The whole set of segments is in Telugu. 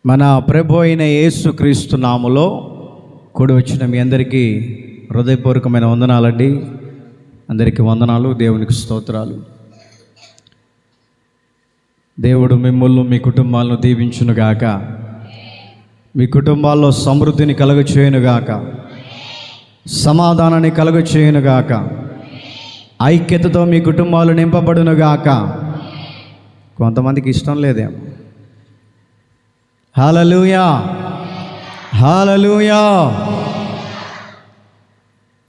మన ప్రభు అయిన యేసుక్రీస్తు నామములో కూడి వచ్చిన మీ అందరికీ హృదయపూర్వకమైన వందనాలండి. అందరికీ వందనాలు, దేవునికి స్తోత్రాలు. దేవుడు మిమ్మల్ని మీ కుటుంబాలను దీవించునుగాక, మీ కుటుంబాల్లో సమృద్ధిని కలుగచేయునుగాక, సమాధానాన్ని కలుగచేయునుగాక, ఐక్యతతో మీ కుటుంబాలు నింపబడునుగాక. కొంతమందికి ఇష్టం లేదేమో. హల్లెలూయా, హల్లెలూయా.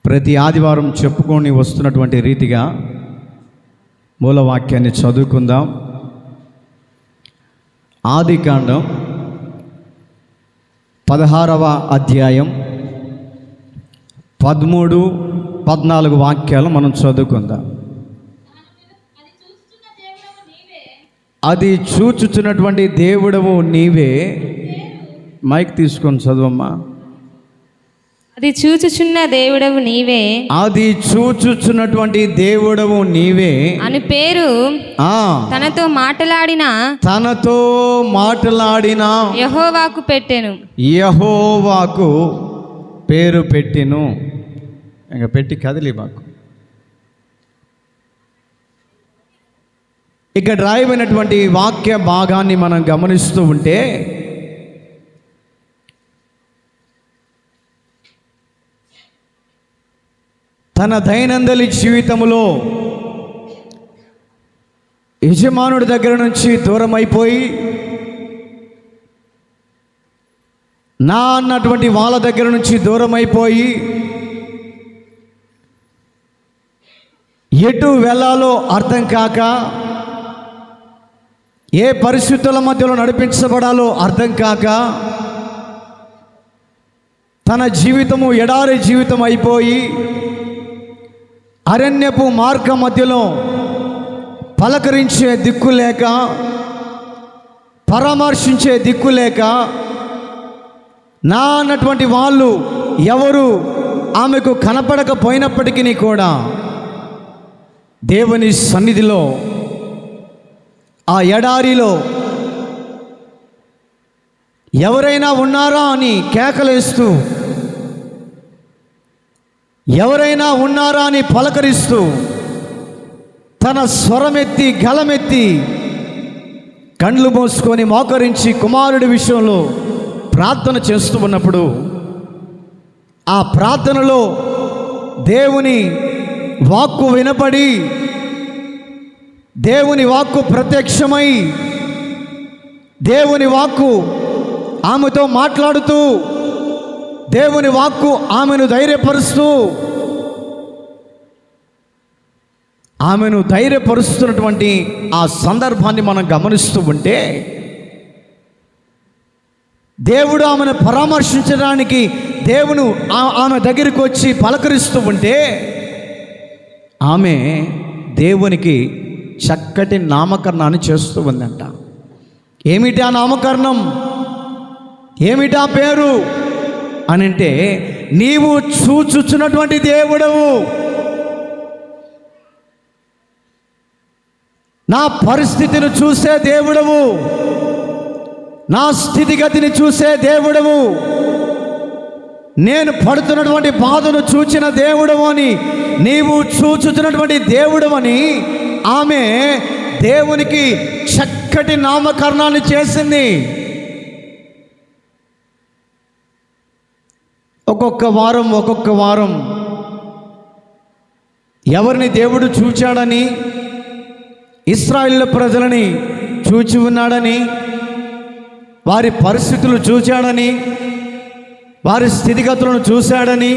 ప్రతి ఆదివారం చెప్పుకొని వస్తున్నటువంటి రీతిగా మూలవాక్యాన్ని చదువుకుందాం. ఆదికాండం 16వ అధ్యాయం 13, 14 వాక్యాలు మనం చదువుకుందాం. అది చూచుచున్నటువంటి దేవుడవు నీవే. మైక్ తీసుకొని చదువమ్మా. అది చూచుచున్న దేవుడవు నీవే, అది చూచుచున్నటువంటి దేవుడవు నీవే అని పేరు తనతో మాటలాడిన యెహోవాకు పెట్టెను. యెహోవాకు పేరు పెట్టెను. ఇంకా పెట్టి కదిలి మాకు. ఇక్కడ రాయబడినటువంటి వాక్య భాగాన్ని మనం గమనిస్తూ ఉంటే తన దైనందిన జీవితంలో యజమానుడి దగ్గర నుంచి దూరం అయిపోయి నా అన్నటువంటి వాళ్ళ దగ్గర నుంచి దూరం అయిపోయి ఎటు వెళ్ళాలో అర్థం కాక, ఏ పరిస్థితుల మధ్యలో నడిపించబడాలో అర్థం కాక, తన జీవితము ఎడారి జీవితం అయిపోయి అరణ్యపు మార్గం మధ్యలో పలకరించే దిక్కు లేక, పరామర్శించే దిక్కు లేక, నా అన్నటువంటి వాళ్ళు ఎవరు ఆమెకు కనపడకపోయినప్పటికీ కూడా దేవుని సన్నిధిలో ఆ ఎడారిలో ఎవరైనా ఉన్నారా అని కేకలేస్తూ, ఎవరైనా ఉన్నారా అని పలకరిస్తూ, తన స్వరమెత్తి గలమెత్తి కండ్లు మూసుకొని మోకరించి కుమారుడి విషయంలో ప్రార్థన చేస్తూ ఉన్నప్పుడు ఆ ప్రార్థనలో దేవుని వాక్కు వినపడి, దేవుని వాక్కు ప్రత్యక్షమై, దేవుని వాక్కు ఆమెతో మాట్లాడుతూ, దేవుని వాక్కు ఆమెను ధైర్యపరుస్తున్నటువంటి ఆ సందర్భాన్ని మనం గమనిస్తూ ఉంటే, దేవుడు ఆమెను పరామర్శించడానికి దేవుడు ఆమె దగ్గరికి వచ్చి పలకరిస్తూ ఉంటే ఆమె దేవునికి చక్కటి నామకరణాన్ని చేస్తూ ఉందంట. ఏమిటా నామకరణం, ఏమిటా పేరు అని అంటే, నీవు చూచుచున్నటువంటి దేవుడవు, నా పరిస్థితిని చూసే దేవుడవు, నా స్థితిగతిని చూసే దేవుడవు, నేను పడుతున్నటువంటి బాధను చూచిన దేవుడవు అని, నీవు చూచుతున్నటువంటి దేవుడవు అని ఆమె దేవునికి చక్కటి నామకరణాన్ని చేసింది. ఒక్కొక్క వారం ఎవరిని దేవుడు చూచాడని, ఇశ్రాయేలు ప్రజలని చూచి ఉన్నాడని, వారి పరిస్థితులు చూచాడని, వారి స్థితిగతులను చూశాడని,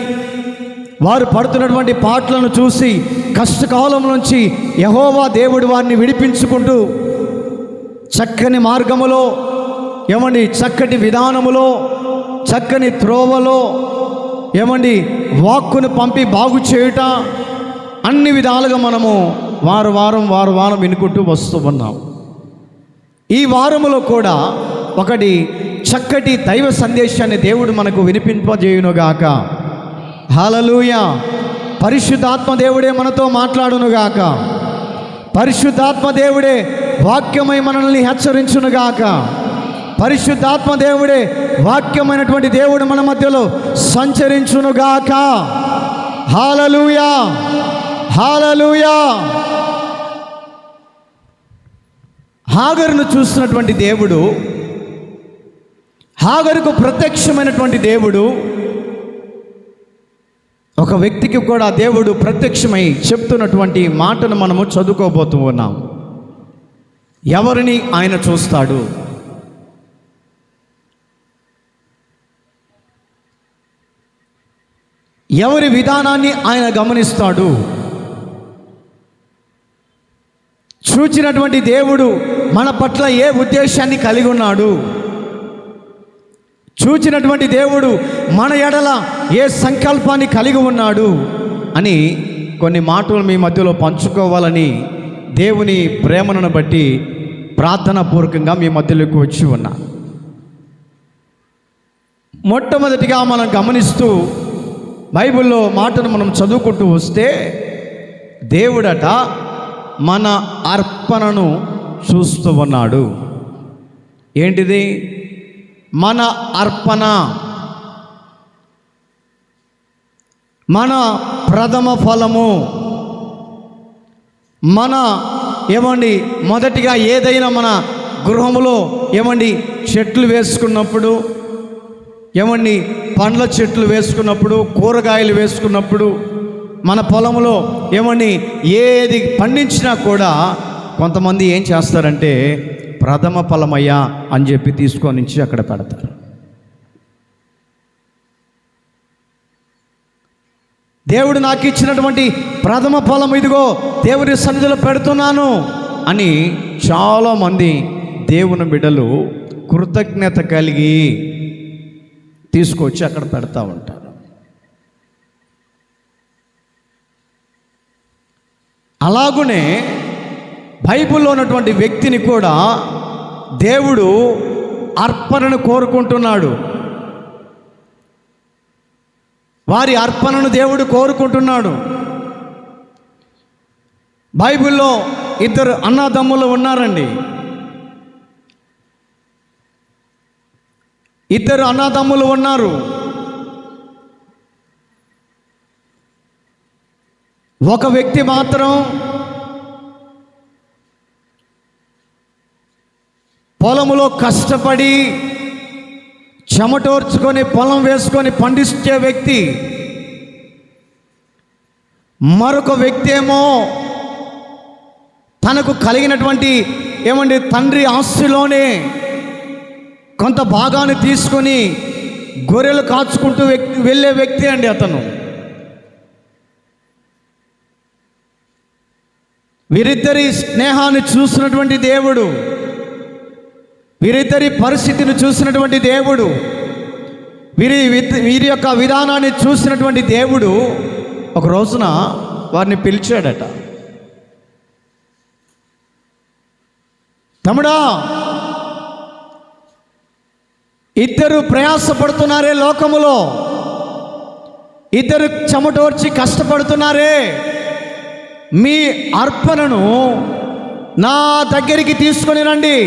వారు పడుతున్నటువంటి పాటలను చూసి కష్టకాలం నుంచి యెహోవా దేవుడు వారిని విడిపించుకుంటూ చక్కని మార్గములో, చక్కటి విధానములో, చక్కని త్రోవలో వాక్కును పంపి బాగు చేయుట, అన్ని విధాలుగా మనము వారం వినుకుంటూ వస్తూ ఉన్నాం. ఈ వారములో కూడా ఒకటి చక్కటి దైవ సందేశాన్ని దేవుడు మనకు వినిపింపజేయునుగాక. హల్లెలూయా. పరిశుద్ధాత్మ దేవుడే మనతో మాట్లాడునుగాక. పరిశుద్ధాత్మ దేవుడే వాక్యమై మనల్ని హెచ్చరించునుగాక. పరిశుద్ధాత్మ దేవుడే, వాక్యమైనటువంటి దేవుడు మన మధ్యలో సంచరించునుగాక. హల్లెలూయా, హల్లెలూయా. హాగరును చూసినటువంటి దేవుడు, హాగరుకు ప్రత్యక్షమైనటువంటి దేవుడు, ఒక వ్యక్తికి కూడా దేవుడు ప్రత్యక్షమై చెప్తున్నటువంటి మాటను మనము చదువుకోబోతూ ఉన్నాం. ఎవరిని ఆయన చూస్తాడు? ఎవరి విధానాన్ని ఆయన గమనిస్తాడు? చూచినటువంటి దేవుడు మన పట్ల ఏ ఉద్దేశాన్ని కలిగి ఉన్నాడు? చూచినటువంటి దేవుడు మన ఎడల ఏ సంకల్పాన్ని కలిగి ఉన్నాడు అని కొన్ని మాటలు మీ మధ్యలో పంచుకోవాలని దేవుని ప్రేమను బట్టి ప్రార్థనాపూర్వకంగా మీ మధ్యలోకి వచ్చి ఉన్నా. మొట్టమొదటిగా మనం గమనిస్తూ బైబిల్లో మాటను మనం చదువుకుంటూ వస్తే, దేవుడట మన అర్పణను చూస్తూ ఉన్నాడు. ఏంటిది? మన అర్పణ, మన ప్రథమ ఫలము, మన మొదటిగా ఏదైనా మన గృహములో చెట్లు వేసుకున్నప్పుడు, పండ్ల చెట్లు వేసుకున్నప్పుడు, కూరగాయలు వేసుకున్నప్పుడు, మన పొలంలో ఏది పండించినా కూడా కొంతమంది ఏం చేస్తారంటే ప్రథమ ఫలమయ్యా అని చెప్పి తీసుకొని అక్కడ పెడతారు. దేవుడు నాకు ఇచ్చినటువంటి ప్రథమ ఫలం ఇదిగో దేవుడి సన్నిధిలో పెడుతున్నాను అని చాలామంది దేవుని బిడ్డలు కృతజ్ఞత కలిగి తీసుకొచ్చి అక్కడ పెడతా ఉంటారు. అలాగునే బైబిల్లో ఉన్నటువంటి వ్యక్తిని కూడా దేవుడు అర్పణను కోరుకుంటున్నాడు. వారి అర్పణను దేవుడు కోరుకుంటున్నాడు. బైబిల్లో ఇద్దరు అన్నదమ్ములు ఉన్నారండి. ఇద్దరు అన్నదమ్ములు ఉన్నారు. ఒక వ్యక్తి మాత్రం పొలములో కష్టపడి చెమటోర్చుకొని పొలం వేసుకొని పండించే వ్యక్తి. మరొక వ్యక్తి ఏమో తనకు కలిగినటువంటి తండ్రి ఆస్తిలోనే కొంత భాగాన్ని తీసుకొని గొర్రెలు కాచుకుంటూ వెళ్ళే వ్యక్తి అండి అతను. వీరిద్దరి స్నేహాన్ని చూసినటువంటి దేవుడు, వీరిద్దరి పరిస్థితిని చూసినటువంటి దేవుడు, వీరి యొక్క విధానాన్ని చూసినటువంటి దేవుడు ఒక రోజున వారిని పిలిచాడట. తమ్ముడా, ఇద్దరు ప్రయాసపడుతున్నారే లోకములో, ఇద్దరు చెమటోర్చి కష్టపడుతున్నారే, మీ అర్పణను నా దగ్గరికి తీసుకొని రండి.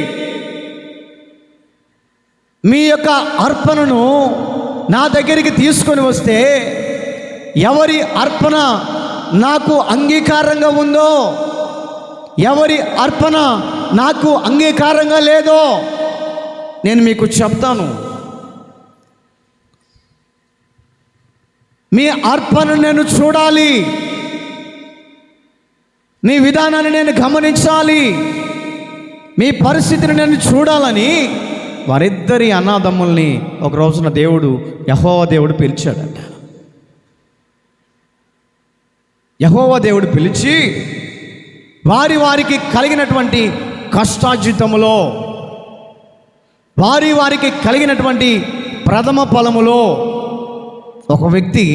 మీ యొక్క అర్పణను నా దగ్గరికి తీసుకొని వస్తే ఎవరి అర్పణ నాకు అంగీకారంగా ఉందో, ఎవరి అర్పణ నాకు అంగీకారంగా లేదో నేను మీకు చెప్తాను. మీ అర్పణను నేను చూడాలి, నీ విధానాన్ని నేను గమనించాలి, మీ పరిస్థితిని నేను చూడాలని వారిద్దరి అన్నదమ్ముల్ని ఒక రోజున యెహోవా దేవుడు పిలిచాడట. యెహోవా దేవుడు పిలిచి వారికి కలిగినటువంటి కష్టార్జితములో, వారికి కలిగినటువంటి ప్రథమ ఫలములో ఒక వ్యక్తి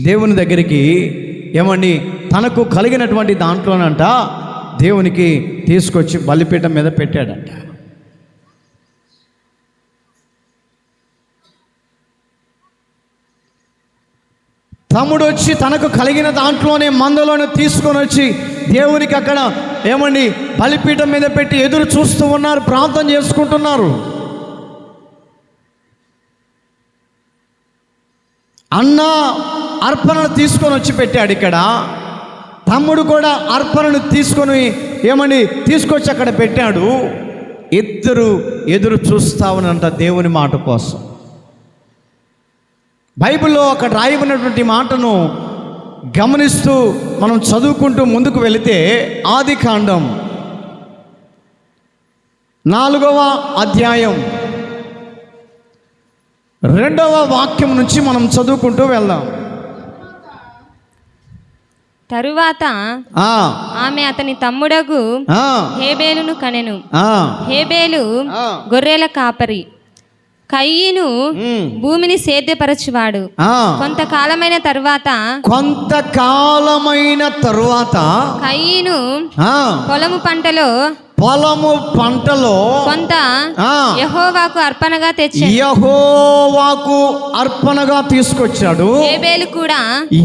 దేవుని దగ్గరికి తనకు కలిగినటువంటి దాంట్లోనంట దేవునికి తీసుకొచ్చి బలిపీఠం మీద పెట్టాడంట. తమ్ముడు వచ్చి తనకు కలిగిన దాంట్లోనే మందలోనే తీసుకొని వచ్చి దేవునికి అక్కడ బలిపీఠం మీద పెట్టి ఎదురు చూస్తూ ఉన్నారు, ప్రార్థన చేసుకుంటున్నారు. అన్న అర్పణను తీసుకొని వచ్చి పెట్టాడు ఇక్కడ, తమ్ముడు కూడా అర్పణను తీసుకొచ్చి అక్కడ పెట్టాడు. ఇద్దరు ఎదురు చూస్తా ఉన్నంత దేవుని మాట కోసం. బైబిల్లో అక్కడ రాయబడినటువంటి మాటను గమనిస్తూ మనం చదువుకుంటూ ముందుకు వెళితే ఆదికాండం 4వ అధ్యాయం 2వ వాక్యం నుంచి మనం చదువుకుంటూ వెళ్దాం. తరువాత ఆమె అతని తమ్ముడగు హేబేలును కనెను. హేబేలు గొర్రెల కాపరి, కయీను భూమిని సేద్యపరచువాడు. కొంతకాలమైన తరువాత కయీను పొలము పంటలో కొంత యెహోవాకు అర్పణగా తీసుకొచ్చాడు.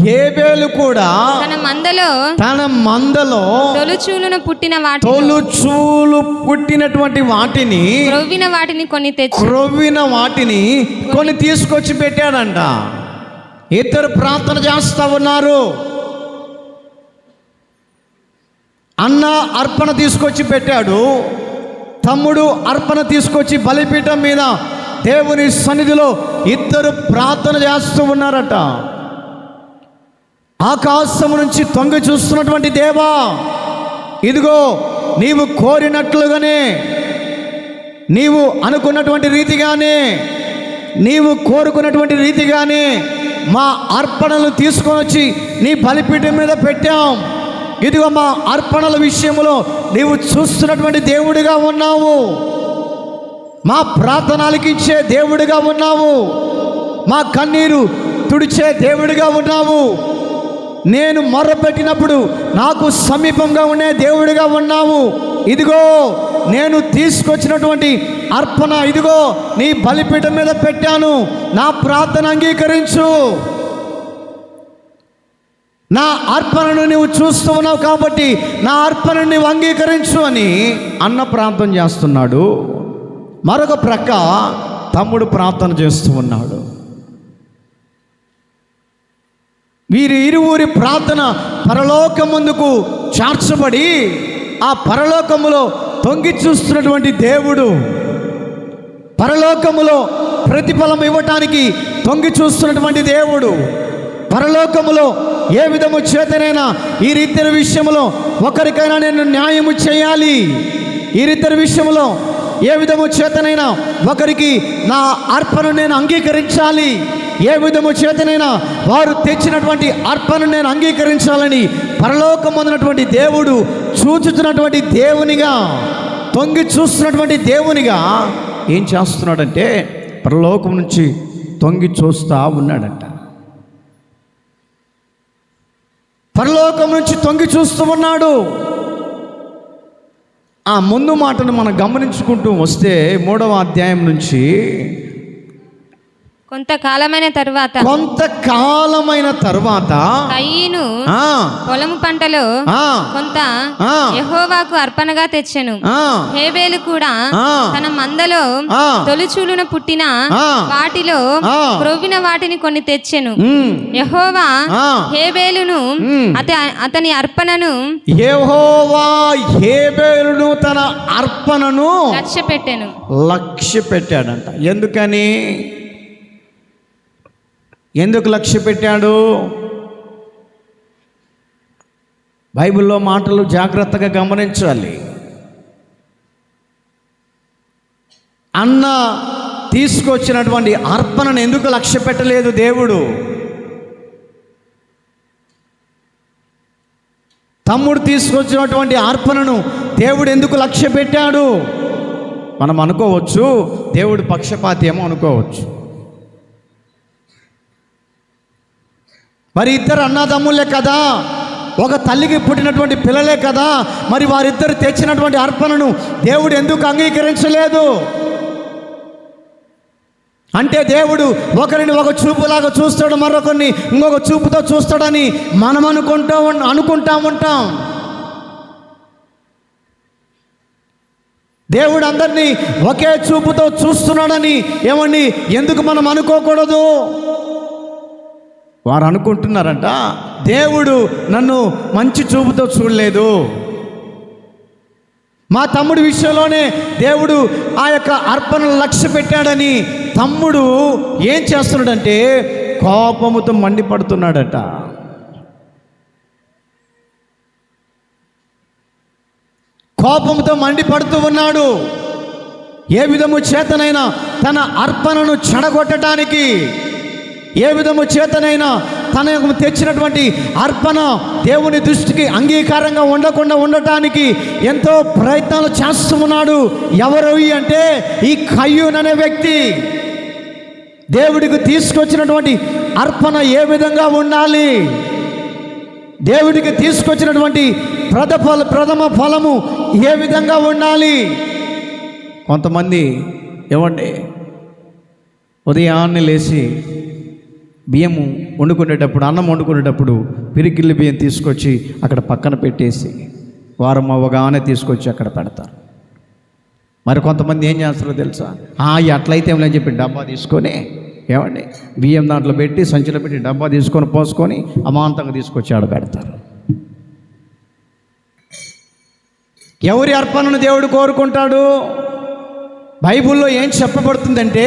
హేబేలు కూడా తన మందలో తొలుచూలు పుట్టినటువంటి వాటిని క్రొవ్విన వాటిని కొన్ని తీసుకొచ్చి పెట్టాడంట. ఇద్దరు ప్రార్థన చేస్తా ఉన్నారు. అన్న అర్పణ తీసుకొచ్చి పెట్టాడు, తమ్ముడు అర్పణ తీసుకొచ్చి బలిపీఠం మీద దేవుని సన్నిధిలో ఇద్దరు ప్రార్థన చేస్తూ ఉన్నారట. ఆకాశము నుంచి తొంగి చూస్తున్నటువంటి దేవా, ఇదిగో నీవు కోరినట్లుగానే, నీవు అనుకున్నటువంటి రీతిగానే, నీవు కోరుకున్నటువంటి రీతిగానే మా అర్పణలు తీసుకొని వచ్చి నీ బలిపీఠం మీద పెట్టాం. ఇదిగో మా అర్పణల విషయంలో నీవు చూస్తున్నటువంటి దేవుడిగా ఉన్నావు, మా ప్రార్థనలకి ఇచ్చే దేవుడిగా ఉన్నావు, మా కన్నీరు తుడిచే దేవుడిగా ఉన్నావు, నేను మొర్రపెట్టినప్పుడు నాకు సమీపంగా ఉండే దేవుడిగా ఉన్నావు. ఇదిగో నేను తీసుకొచ్చినటువంటి అర్పణ ఇదిగో నీ బలిపీఠం మీద పెట్టాను, నా ప్రార్థన అంగీకరించు, నా అర్పణను నువ్వు చూస్తూ ఉన్నావు కాబట్టి నా అర్పణను నువ్వు అంగీకరించు అని అన్న ప్రార్థన చేస్తున్నాడు. మరొక ప్రక్క తమ్ముడు ప్రార్థన చేస్తూ ఉన్నాడు. వీరి ఇరువురి ప్రార్థన పరలోకం ముందుకు చార్చబడి ఆ పరలోకములో తొంగి చూస్తున్నటువంటి దేవుడు, పరలోకములో ప్రతిఫలం ఇవ్వటానికి తొంగి చూస్తున్నటువంటి దేవుడు, పరలోకములో ఏ విధము చేతనైనా వీరిద్దరి విషయంలో ఒకరికైనా నేను న్యాయము చేయాలి, వీరిద్దరి విషయంలో ఏ విధము చేతనైనా ఒకరికి నా అర్పణ నేను అంగీకరించాలి, ఏ విధము చేతనైనా వారు తెచ్చినటువంటి అర్పణను నేను అంగీకరించాలని పరలోకం పొందినటువంటి దేవుడు చూచుతున్నటువంటి దేవునిగా, తొంగి చూస్తున్నటువంటి దేవునిగా ఏం చేస్తున్నాడంటే పరలోకం నుంచి తొంగి చూస్తూ ఉన్నాడంట. పరలోకం నుంచి తొంగి చూస్తూ ఉన్నాడు. ఆ ముందు మాటను మనం గమనించుకుంటూ వస్తే 3వ అధ్యాయం నుంచి కొంతకాలమైన తరువాత కయీను పొలము పంటలో కొంత యెహోవాకు అర్పణగా తెచ్చెను. హేబేలు కూడా తన మందలో తొలిచూలున పుట్టిన వాటిలో క్రొవ్విన వాటిని కొన్ని తెచ్చెను. యెహోవా హేబేలును అతని అర్పణను తన అర్పణను లక్ష్య పెట్టాడంట. ఎందుకు లక్ష్య పెట్టాడు? బైబిల్లో మాటలు జాగ్రత్తగా గమనించాలి. అన్న తీసుకొచ్చినటువంటి అర్పణను ఎందుకు లక్ష్య పెట్టలేదు దేవుడు? తమ్ముడు తీసుకొచ్చినటువంటి అర్పణను దేవుడు ఎందుకు లక్ష్య పెట్టాడు? మనం అనుకోవచ్చు దేవుడు పక్షపాతి ఏమో అనుకోవచ్చు. మరి ఇద్దరు అన్నదమ్ములే కదా, ఒక తల్లికి పుట్టినటువంటి పిల్లలే కదా, మరి వారిద్దరు తెచ్చినటువంటి అర్పణను దేవుడు ఎందుకు అంగీకరించలేదు? అంటే దేవుడు ఒకరిని ఒక చూపులాగా చూస్తాడు, మరొకరిని ఇంకొక చూపుతో చూస్తాడని మనం అనుకుంటా ఉంటాం. దేవుడు అందరినీ ఒకే చూపుతో చూస్తున్నాడని ఎందుకు మనం అనుకోకూడదు? వారు అనుకుంటున్నారంట, దేవుడు నన్ను మంచి చూపుతో చూడలేదు, మా తమ్ముడి విషయంలోనే దేవుడు ఆ యొక్క అర్పణను లక్ష్య పెట్టాడని తమ్ముడు ఏం చేస్తున్నాడంటే కోపముతో మండిపడుతున్నాడట. కోపంతో మండిపడుతూ ఉన్నాడు. ఏ విధము చేతనైనా తన అర్పణను చెడగొట్టడానికి, ఏ విధము చేతనైనా తన తెచ్చినటువంటి అర్పణ దేవుని దృష్టికి అంగీకారంగా ఉండకుండా ఉండటానికి ఎంతో ప్రయత్నాలు చేస్తూ ఉన్నాడు. ఎవరు అంటే ఈ కయ్యూన్ అనే వ్యక్తి. దేవుడికి తీసుకొచ్చినటువంటి అర్పణ ఏ విధంగా ఉండాలి, దేవుడికి తీసుకొచ్చినటువంటి ప్రథమ ఫలము ఏ విధంగా ఉండాలి. కొంతమంది ఏమండి ఉదయాన్నే లేచి బియ్యము వండుకునేటప్పుడు, అన్నం వండుకునేటప్పుడు పిరికిల్లి బియ్యం తీసుకొచ్చి అక్కడ పక్కన పెట్టేసి వారం అవ్వగానే తీసుకొచ్చి అక్కడ పెడతారు. మరి కొంతమంది ఏం చేస్తారో తెలుసా, అట్లయితే ఏమని చెప్పి డబ్బా తీసుకొని ఏమండి బియ్యం దాంట్లో పెట్టి సంచిలో పెట్టి డబ్బా తీసుకొని పోసుకొని అమాంతంగా తీసుకొచ్చి ఆడ పెడతారు. ఎవరి అర్పణను దేవుడు కోరుకుంటాడు? బైబిల్లో ఏం చెప్పబడుతుందంటే,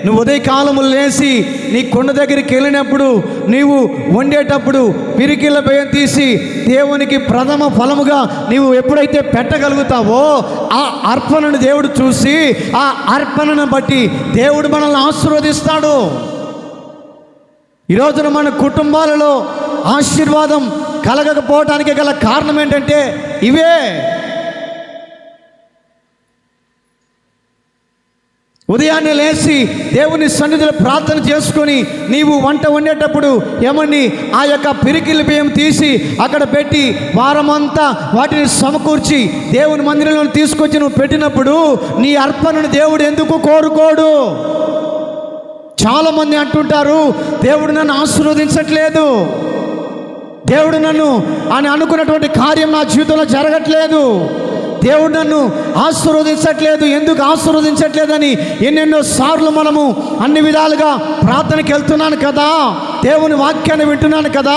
నువ్వు ఉదయకాలము లేచి నీ కొండ దగ్గరికి వెళ్ళినప్పుడు నీవు వండేటప్పుడు పిరికిళ్ళ బియ్యం తీసి దేవునికి ప్రథమ ఫలముగా నీవు ఎప్పుడైతే పెట్టగలుగుతావో ఆ అర్పణను దేవుడు చూసి ఆ అర్పణను బట్టి దేవుడు మనల్ని ఆశీర్వదిస్తాడు. ఈరోజున మన కుటుంబాలలో ఆశీర్వాదం కలగకపోవడానికి గల కారణం ఏంటంటే ఇవే. ఉదయాన్నే లేచి దేవుని సన్నిధిలో ప్రార్థన చేసుకొని నీవు వంట వండేటప్పుడు ఏమని ఆ యొక్క పిరికిలి బియ్యం తీసి అక్కడ పెట్టి వారమంతా వాటిని సమకూర్చి దేవుని మందిరంలో తీసుకొచ్చి నువ్వు పెట్టినప్పుడు నీ అర్పణను దేవుడు ఎందుకు కోరుకోడు? చాలామంది అంటుంటారు, దేవుడు నన్ను ఆశీర్వదించట్లేదు, దేవుడు నన్ను అని అనుకున్నటువంటి కార్యం నా జీవితంలో జరగట్లేదు, దేవుడు నన్ను ఆశీర్వదించట్లేదు. ఎందుకు ఆశీర్వదించట్లేదని ఎన్నెన్నో సార్లు మనము అన్ని విధాలుగా ప్రార్థనకి వెళ్తున్నాను కదా, దేవుని వాక్యాన్ని వింటున్నాను కదా,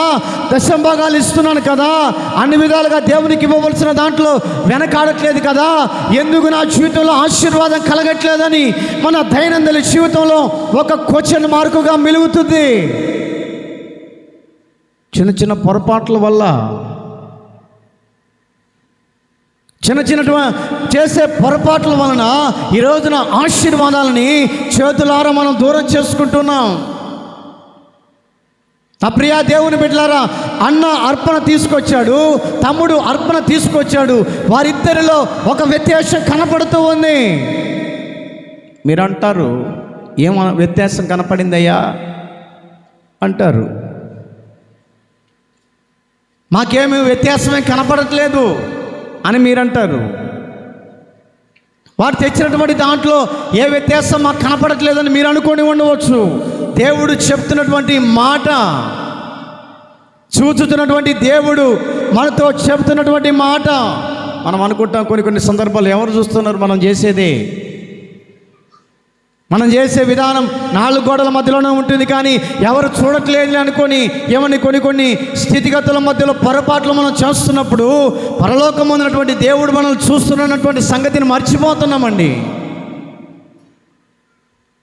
దశంభాగాలు ఇస్తున్నాను కదా, అన్ని విధాలుగా దేవునికి ఇవ్వవలసిన దాంట్లో వెనకాడట్లేదు కదా, ఎందుకు నా జీవితంలో ఆశీర్వాదం కలగట్లేదని మన దైనందిన జీవితంలో ఒక క్వశ్చన్ మార్కుగా మిలుగుతుంది. చిన్న చిన్న పొరపాట్ల వల్ల, చిన్న చేసే పొరపాట్ల వలన ఈ రోజున ఆశీర్వాదాలని చేతులారా మనం దూరం చేసుకుంటున్నాం. నా ప్రియా దేవుని బిడ్డలారా, అన్న అర్పణ తీసుకొచ్చాడు, తమ్ముడు అర్పణ తీసుకొచ్చాడు, వారిద్దరిలో ఒక వ్యత్యాసం కనపడుతూ ఉంది. మీరు అంటారు, ఏం వ్యత్యాసం కనపడిందయ్యా అంటారు. మాకేమీ వ్యత్యాసమే కనపడట్లేదు అని మీరంటారు. వారు తెచ్చినటువంటి దాంట్లో ఏ వ్యత్యాసం మాకు కనపడట్లేదని మీరు అనుకొని ఉండవచ్చు. దేవుడు చెప్తున్నటువంటి మాట, చూచుతున్నటువంటి దేవుడు మనతో చెప్తున్నటువంటి మాట మనం అనుకుంటాం. కొన్ని సందర్భాలు ఎవరు చూస్తున్నారు? మనం చేసే విధానం నాలుగు గోడల మధ్యలోనే ఉంటుంది, కానీ ఎవరు చూడట్లేదు అనుకొని ఏమని కొన్ని స్థితిగతుల మధ్యలో పొరపాట్లు మనం చేస్తున్నప్పుడు పరలోకం ఉన్నటువంటి దేవుడు మనల్ని చూస్తున్నటువంటి సంగతిని మర్చిపోతున్నామండి.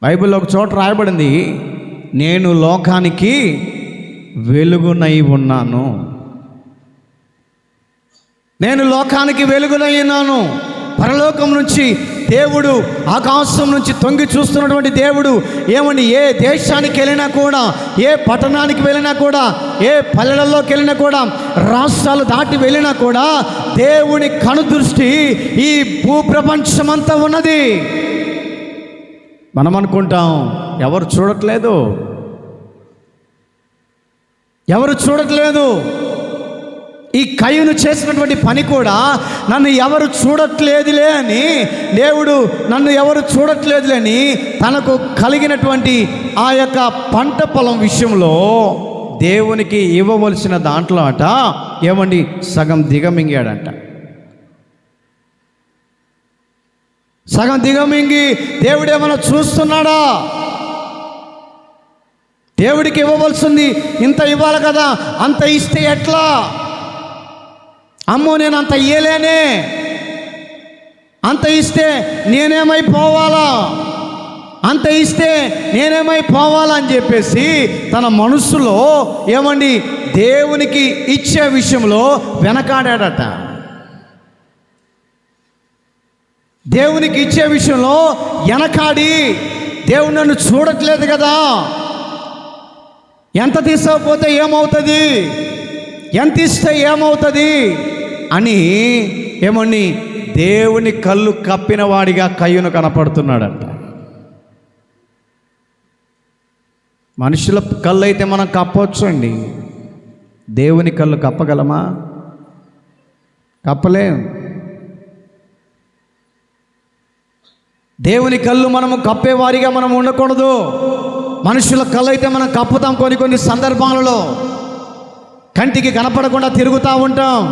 బైబిల్లో ఒక చోట రాయబడింది, నేను లోకానికి వెలుగునై ఉన్నాను. నేను లోకానికి వెలుగునై ఉన్నాను. పరలోకం నుంచి దేవుడు, ఆకాశం నుంచి తొంగి చూస్తున్నటువంటి దేవుడు ఏమని ఏ దేశానికి వెళ్ళినా కూడా, ఏ పట్టణానికి వెళ్ళినా కూడా, ఏ పల్లెలలోకి వెళ్ళినా కూడా, రాష్ట్రాలు దాటి వెళ్ళినా కూడా దేవుని కనుదృష్టి ఈ భూప్రపంచమంతా ఉన్నది. మనం అనుకుంటాం ఎవరు చూడట్లేదు. ఈ కయ్యూను చేసినటువంటి పని కూడా నన్ను ఎవరు చూడట్లేదులే అని, దేవుడు నన్ను ఎవరు చూడట్లేదులే అని తనకు కలిగినటువంటి ఆ యొక్క పంట పొలం విషయంలో దేవునికి ఇవ్వవలసిన దాంట్లో అట ఏమండి సగం దిగమింగాడంట. సగం దిగమింగి దేవుడు ఏమైనా చూస్తున్నాడా? దేవుడికి ఇవ్వవలసింది ఇంత ఇవ్వాలి కదా, అంత ఇస్తే ఎట్లా? అమ్మో నేను అంత ఇయ్యలేనే, అంత ఇస్తే నేనేమైపోవాలా, అంత ఇస్తే నేనేమైపోవాలా అని చెప్పేసి తన మనసులో ఏమండి దేవునికి ఇచ్చే విషయంలో వెనకాడాడట. దేవునికి ఇచ్చే విషయంలో వెనకాడి, దేవుడు నన్ను చూడట్లేదు కదా, ఎంత తీసుకోకపోతే ఏమవుతుంది, ఎంత ఇస్తే ఏమవుతుంది అని ఏమని దేవుని కళ్ళు కప్పిన వాడిగా కయ్యూను కనపడుతున్నాడంట. మనుషుల కళ్ళు అయితే మనం కప్పవచ్చు అండి, దేవుని కళ్ళు కప్పగలమా? కప్పలేం. దేవుని కళ్ళు మనము కప్పేవారిగా మనం ఉండకూడదు. మనుషుల కళ్ళు అయితే మనం కప్పుతాం, కొన్ని సందర్భాలలో కంటికి కనపడకుండా తిరుగుతూ ఉంటాం,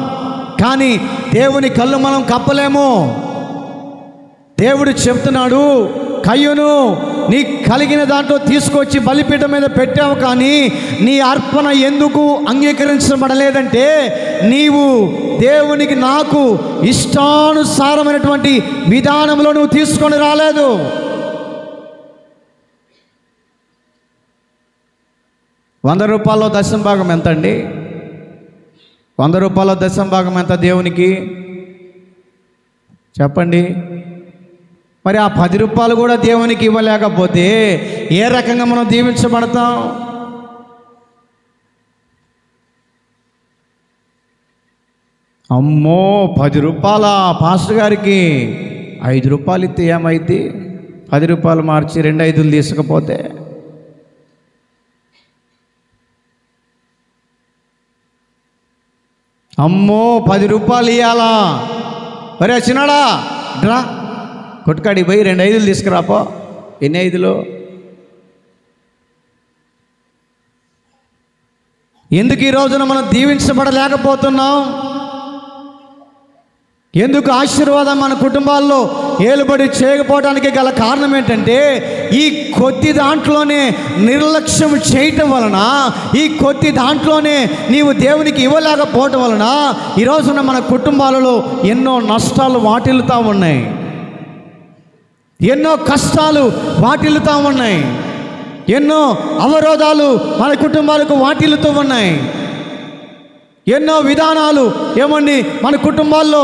కానీ దేవుని కళ్ళు మనం కప్పలేము. దేవుడు చెప్తున్నాడు, కయ్యూను నీ కలిగిన దాంట్లో తీసుకొచ్చి బలిపీఠం మీద పెట్టావు, కానీ నీ అర్పణ ఎందుకు అంగీకరించబడలేదంటే నీవు దేవునికి నాకు ఇష్టానుసారమైనటువంటి విధానంలో నువ్వు తీసుకొని రాలేదు. ₹100 దశమ భాగం ఎంత అండి? ₹100 దశమ భాగం ఎంత దేవునికి చెప్పండి? మరి ఆ ₹10 కూడా దేవునికి ఇవ్వలేకపోతే ఏ రకంగా మనం దీవించబడతాం? అమ్మో ₹10 పాస్టర్ గారికి ₹5 ఇస్తే ఏమైంది? ₹10 మార్చి 2 5 తీసుకపోతే అమ్మో ₹10 ఇవ్వాలా? మరి వచ్చినాడా డ్రా కొట్టుకాడికి పోయి 2 5 తీసుకురాపో. ఎన్ని 5? ఎందుకు ఈ రోజున మనం దీవించబడలేకపోతున్నాం? ఎందుకు ఆశీర్వాదం మన కుటుంబాల్లో ఏలుబడి చేయకపోవడానికి గల కారణం ఏంటంటే ఈ కొద్ది దాంట్లోనే నిర్లక్ష్యం చేయటం వలన, ఈ కొద్ది దాంట్లోనే నీవు దేవునికి ఇవ్వలేకపోవటం వలన ఈ రోజున మన కుటుంబాలలో ఎన్నో నష్టాలు వాటిల్లుతూ ఉన్నాయి, ఎన్నో కష్టాలు వాటిల్లుతూ ఉన్నాయి, ఎన్నో అవరోధాలు మన కుటుంబాలకు వాటిల్లుతూ ఉన్నాయి, ఎన్నో విధానాలు మన కుటుంబాల్లో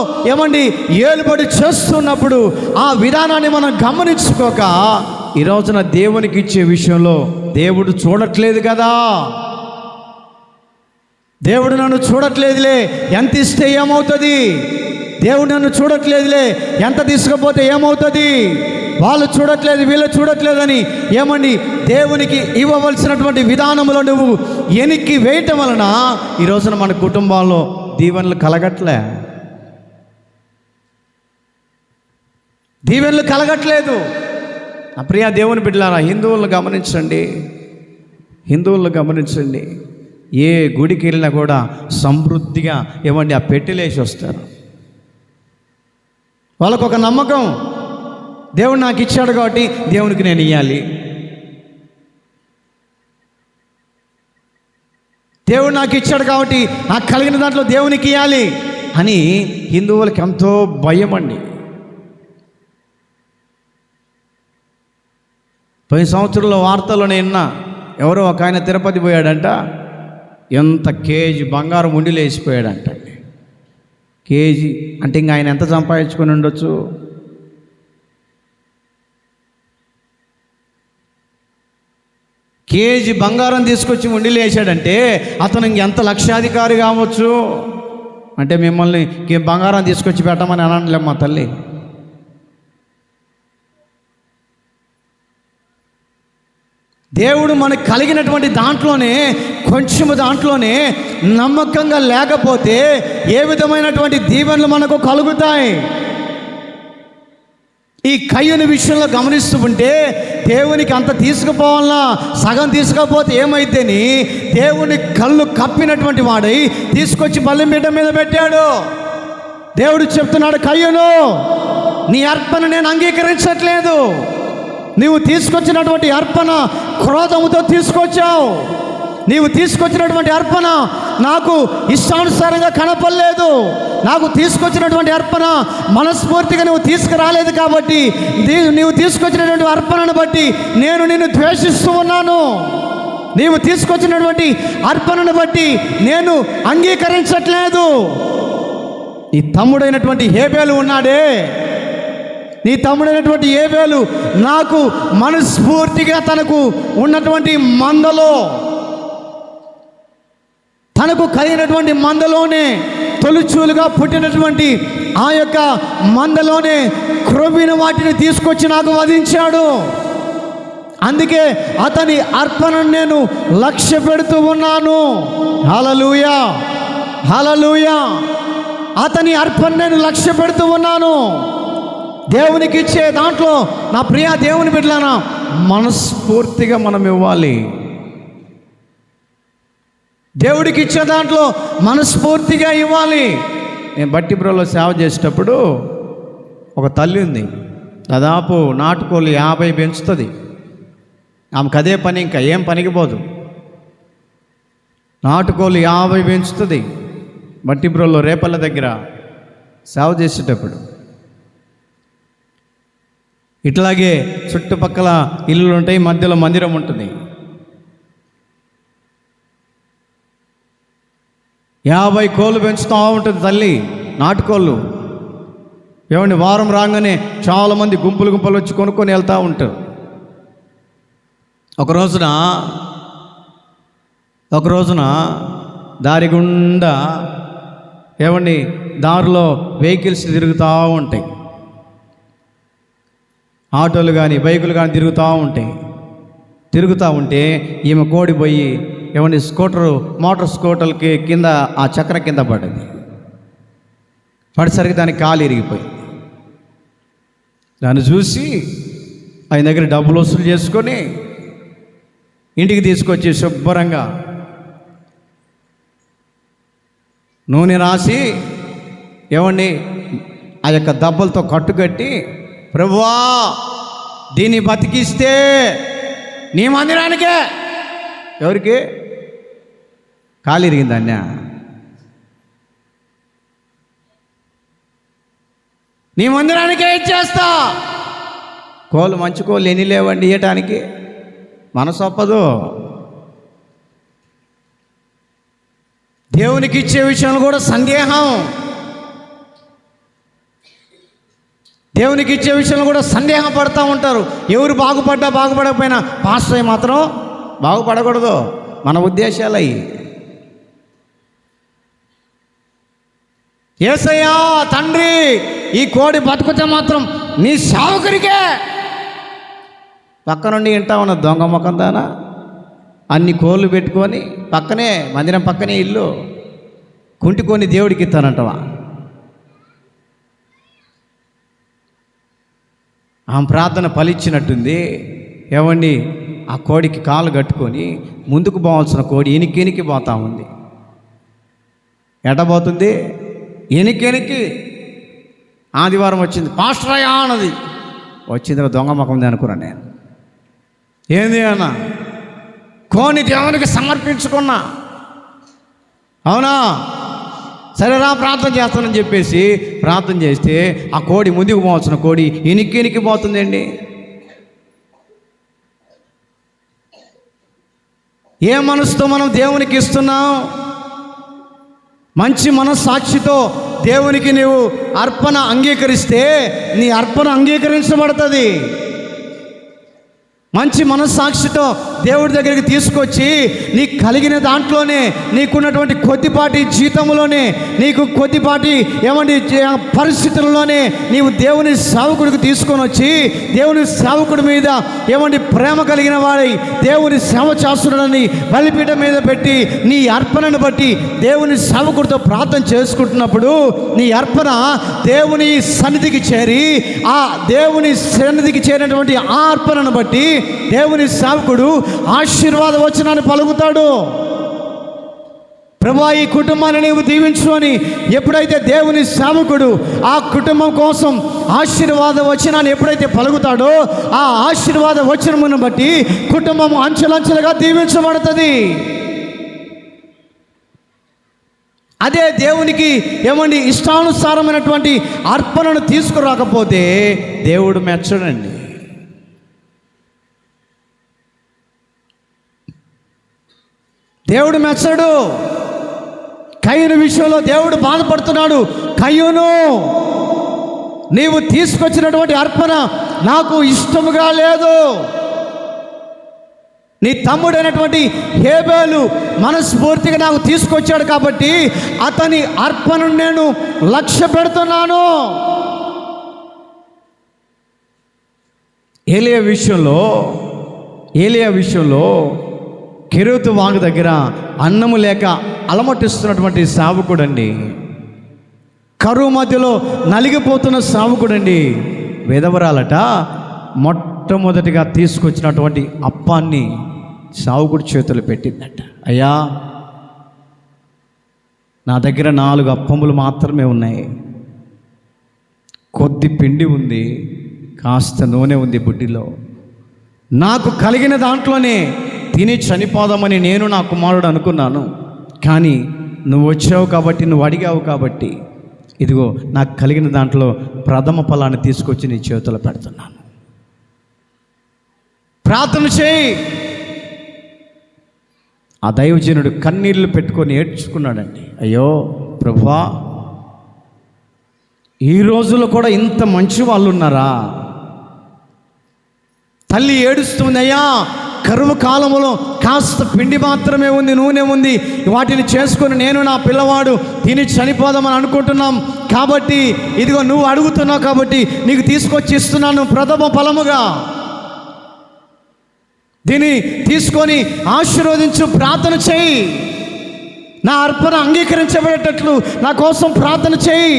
ఏలుబడి చేస్తున్నప్పుడు ఆ విధానాన్ని మనం గమనించుకోక ఈ రోజున దేవునికి ఇచ్చే విషయంలో దేవుడు చూడట్లేదు కదా, దేవుడు నన్ను చూడట్లేదులే, ఎంత ఇస్తే ఏమవుతుంది, దేవుడు నన్ను చూడట్లేదులే, ఎంత తీసుకపోతే ఏమవుతుంది, వాళ్ళు చూడట్లేదు వీళ్ళు చూడట్లేదని దేవునికి ఇవ్వవలసినటువంటి విధానంలో నువ్వు ఎనికి వేయటం వలన ఈ రోజున మన కుటుంబాల్లో దీవెనలు కలగట్లేదు. నా ప్రియ దేవుని బిడ్డలారా, హిందువులను గమనించండి. ఏ గుడికి వెళ్ళినా కూడా సమృద్ధిగా ఆ పెట్టెలేసి వస్తారు. వాళ్ళకు ఒక నమ్మకం, దేవుడు నాకు ఇచ్చాడు కాబట్టి దేవునికి నేను ఇవ్వాలి, దేవుడు నాకు ఇచ్చాడు కాబట్టి నాకు కలిగిన దాంట్లో దేవునికి ఇవ్వాలి అని హిందువులకి ఎంతో భయం అండి. పోయిన సంవత్సరంలో వార్తల్లో నేను ఎవరో ఒక ఆయన తిరుపతి పోయాడంట, ఎంత కేజీ బంగారం ఉండిలో వేసిపోయాడంట. కేజీ అంటే ఇంకా ఆయన ఎంత సంపాదించుకొని ఉండొచ్చు? కేజీ బంగారం తీసుకొచ్చి ఉండిలో వేసాడంటే అతను ఇంకెంత లక్షాధికారి కావచ్చు. అంటే మిమ్మల్ని బంగారం తీసుకొచ్చి పెట్టమని అనలేమ్మా తల్లి. దేవుడు మనకు కలిగినటువంటి దాంట్లోనే కొంచెము దాంట్లోనే నమ్మకంగా లేకపోతే ఏ విధమైనటువంటి దీవెనలు మనకు కలుగుతాయి? ఈ కయ్యూను విషయంలో గమనిస్తూ ఉంటే దేవునికి అంత తీసుకుపోవాలన్నా సగం తీసుకపోతే ఏమైతేని దేవుని కళ్ళు కప్పినటువంటి వాడై తీసుకొచ్చి బలిపీఠం మీద పెట్టాడు. దేవుడు చెప్తున్నాడు, కయ్యూను నీ అర్పణ నేను అంగీకరించట్లేదు, నీవు తీసుకొచ్చినటువంటి అర్పణ క్రోధముతో తీసుకొచ్చావు. నీవు తీసుకొచ్చినటువంటి అర్పణ నాకు ఇష్టానుసారంగా కనపడలేదు. నాకు తీసుకొచ్చినటువంటి అర్పణ మనస్ఫూర్తిగా నువ్వు తీసుకురాలేదు. కాబట్టి నీవు తీసుకొచ్చినటువంటి అర్పణను బట్టి నేను నిన్ను ద్వేషిస్తూ ఉన్నాను. నీవు తీసుకొచ్చినటువంటి అర్పణను బట్టి నేను అంగీకరించట్లేదు. నీ తమ్ముడైనటువంటి హేబేలు ఉన్నాడే, నీ తమ్ముడైనటువంటి హేబేలు నాకు మనస్ఫూర్తిగా తనకు ఉన్నటువంటి మందలో, తనకు కలిగినటువంటి మందలోనే తొలిచూలుగా పుట్టినటువంటి ఆ యొక్క మందలోనే క్రొవ్విన వాటిని తీసుకొచ్చి నాకు వధించాడు. అందుకే అతని అర్పణను నేను లక్ష్య పెడుతూ ఉన్నాను. హల్లెలూయా, హల్లెలూయా. అతని అర్పణ నేను లక్ష్య పెడుతూ ఉన్నాను. దేవునికి ఇచ్చే దాంట్లో నా ప్రియ దేవుని బిడ్డలారా, మనస్ఫూర్తిగా మనం ఇవ్వాలి. దేవుడికి ఇచ్చే దాంట్లో మనస్ఫూర్తిగా ఇవ్వాలి. నేను బట్టిబ్రోలో సేవ చేసేటప్పుడు ఒక తల్లి ఉంది, దాదాపు నాటుకోళ్ళు 50 పెంచుతుంది. ఆమెకు అదే పని, ఇంకా ఏం పనికి పోదు. నాటుకోళ్ళు 50 పెంచుతుంది. బట్టిబ్రోలో రేపల్ల దగ్గర సేవ చేసేటప్పుడు ఇట్లాగే చుట్టుపక్కల ఇల్లులు ఉంటాయి, మధ్యలో మందిరం ఉంటుంది. 50 కోళ్ళు పెంచుతూ ఉంటుంది తల్లి, నాటుకోళ్ళు. ఏమండి, వారం రాగానే చాలామంది గుంపులు గుంపులు వచ్చి కొనుక్కొని వెళ్తూ ఉంటారు. ఒక రోజున దారి గుండా ఏమండి దారిలో వెహికల్స్ తిరుగుతూ ఉంటాయి, ఆటోలు కానీ బైకులు కానీ తిరుగుతూ ఉంటే ఈమె కోడి పోయి ఏమండి మోటార్ స్కూటర్కి కింద ఆ చక్ర కింద పడింది. పడేసరికి దానికి కాలు ఇరిగిపోయి, దాన్ని చూసి ఆయన దగ్గర డబ్బులు వసూలు చేసుకొని ఇంటికి తీసుకొచ్చి శుభ్రంగా నూనె రాసి ఏమండి ఆ యొక్క దెబ్బలతో కట్టుకట్టి, ప్రభువా దీన్ని బతికిస్తే నీ మందిరానికే, ఎవరికి కాలు ఇరిగిందన్న, నీ మందిరానికే ఇచ్చేస్తా. కోళ్ళు మంచి కోళ్ళు ఎన్ని లేవండి ఇవ్వటానికి, మనసు ఒప్పదు. దేవునికి ఇచ్చే విషయంలో కూడా సందేహం, దేవునికి ఇచ్చే విషయంలో కూడా సందేహపడుతూ ఉంటారు. ఎవరు బాగుపడకపోయినా పాస్టర్ మాత్రం బాగుపడకూడదు, మన ఉద్దేశాలు అవి. యేసయ్యా తండ్రి, ఈ కోడి బతుకుతే మాత్రం నీ సేవకుడికే. పక్క నుండి వింటా ఉన్న దొంగ ముఖం దానా, అన్ని కోళ్ళు పెట్టుకొని పక్కనే మందిరం పక్కనే ఇల్లు కుంటుకొని దేవుడికి ఇస్తానంటవా? ఆమె ప్రార్థన ఫలించినట్టుంది. ఏమండి, ఆ కోడికి కాలు కట్టుకొని ముందుకు పోవాల్సిన కోడి ఎనికి పోతా ఉంది. ఎటబోతుంది? ఎనికి. ఆదివారం వచ్చింది, పాస్టర్ అయ్యా అన్నది. వచ్చింది దొంగ ముఖంది అనుకున్నాను నేను. ఏంది అన్న, కోని దేవునికి సమర్పించుకున్నా. అవునా, సరేరా ప్రార్థన చేస్తానని చెప్పేసి ప్రార్థన చేస్తే ఆ కోడి ముందుకు పోవాల్సిన కోడి ఎనికి పోతుందండి. ఏ మనసుతో మనం దేవునికి ఇస్తున్నాం? మంచి మనస్సాక్షితో దేవునికి నీవు అర్పణ అంగీకరిస్తే నీ అర్పణ అంగీకరించబడుతుంది. మంచి మనస్సాక్షితో దేవుడి దగ్గరికి తీసుకొచ్చి నీకు కలిగిన దాంట్లోనే, నీకున్నటువంటి కొద్దిపాటి జీతంలోనే, నీకు కొద్దిపాటి ఏమండి పరిస్థితుల్లోనే నీవు దేవుని సేవకుడికి తీసుకొని వచ్చి దేవుని సేవకుడి మీద ఏమండి ప్రేమ కలిగిన వాడి దేవుని సేవ చేస్తున్నాడని బలిపీఠం మీద పెట్టి నీ అర్పణను బట్టి దేవుని సేవకుడితో ప్రార్థన చేసుకుంటున్నప్పుడు నీ అర్పణ దేవుని సన్నిధికి చేరి, ఆ దేవుని సన్నిధికి చేరినటువంటి ఆ అర్పణను బట్టి దేవుని సేవకుడు ఆశీర్వాద వచనాన్ని పలుకుతాడు. ప్రభువా ఈ కుటుంబాన్ని నీవు దీవించు అని ఎప్పుడైతే దేవుని సేవకుడు ఆ కుటుంబం కోసం ఆశీర్వాద వచనాన్ని ఎప్పుడైతే పలుకుతాడో ఆ ఆశీర్వాద వచనమును బట్టి కుటుంబం అంచెలంచెలుగా దీవించబడుతుంది. అదే దేవునికి ఏమండి ఇష్టానుసారమైనటువంటి అర్పణను తీసుకురాకపోతే దేవుడు మెచ్చడండి. దేవుడు మెచ్చడు. కయ్యూను విషయంలో దేవుడు బాధపడుతున్నాడు. కయ్యూను, నీవు తీసుకొచ్చినటువంటి అర్పణ నాకు ఇష్టముగా లేదు. నీ తమ్ముడైనటువంటి హేబేలు మనస్ఫూర్తిగా నాకు తీసుకొచ్చాడు కాబట్టి అతని అర్పణను నేను లక్ష్య పెడుతున్నాను. ఏలియా విషయంలో కెరీతు వాగు దగ్గర అన్నము లేక అలమటిస్తున్నటువంటి సేవకుడండి, కరువు మధ్యలో నలిగిపోతున్న సేవకుడండి. విధవరాలట మొట్టమొదటిగా తీసుకొచ్చినటువంటి అప్పాన్ని సేవకుడి చేతులు పెట్టిందట. అయ్యా, నా దగ్గర 4 అప్పములు మాత్రమే ఉన్నాయి, కొద్ది పిండి ఉంది, కాస్త నూనె ఉంది బుడ్డిలో. నాకు కలిగిన దాంట్లోనే తిని చనిపోదామని నేను నా కుమారుడు అనుకున్నాను. కానీ నువ్వు వచ్చావు కాబట్టి, నువ్వు అడిగావు కాబట్టి ఇదిగో నాకు కలిగిన దాంట్లో ప్రథమ ఫలాన్ని తీసుకొచ్చి నీ చేతులు పెడుతున్నాను. ప్రార్థన చేయి. ఆ దైవజనుడు కన్నీళ్లు పెట్టుకొని ఏడ్చుకున్నాడండి. అయ్యో ప్రభువా, ఈ రోజుల్లో కూడా ఇంత మంచి వాళ్ళు ఉన్నారా? తల్లి ఏడుస్తుంది, అయ్యా కరువు కాలంలో కాస్త పిండి మాత్రమే ఉంది, నూనె ఉంది, వాటిని చేసుకొని నేను నా పిల్లవాడు తిని చనిపోదామని అనుకుంటున్నాం. కాబట్టి ఇదిగో నువ్వు అడుగుతున్నావు కాబట్టి నీకు తీసుకొచ్చి ఇస్తున్నాను ప్రథమ ఫలముగా. దీన్ని తీసుకొని ఆశీర్వదించు, ప్రార్థన చేయి. నా అర్పణ అంగీకరించబడేటట్లు నా కోసం ప్రార్థన చేయి.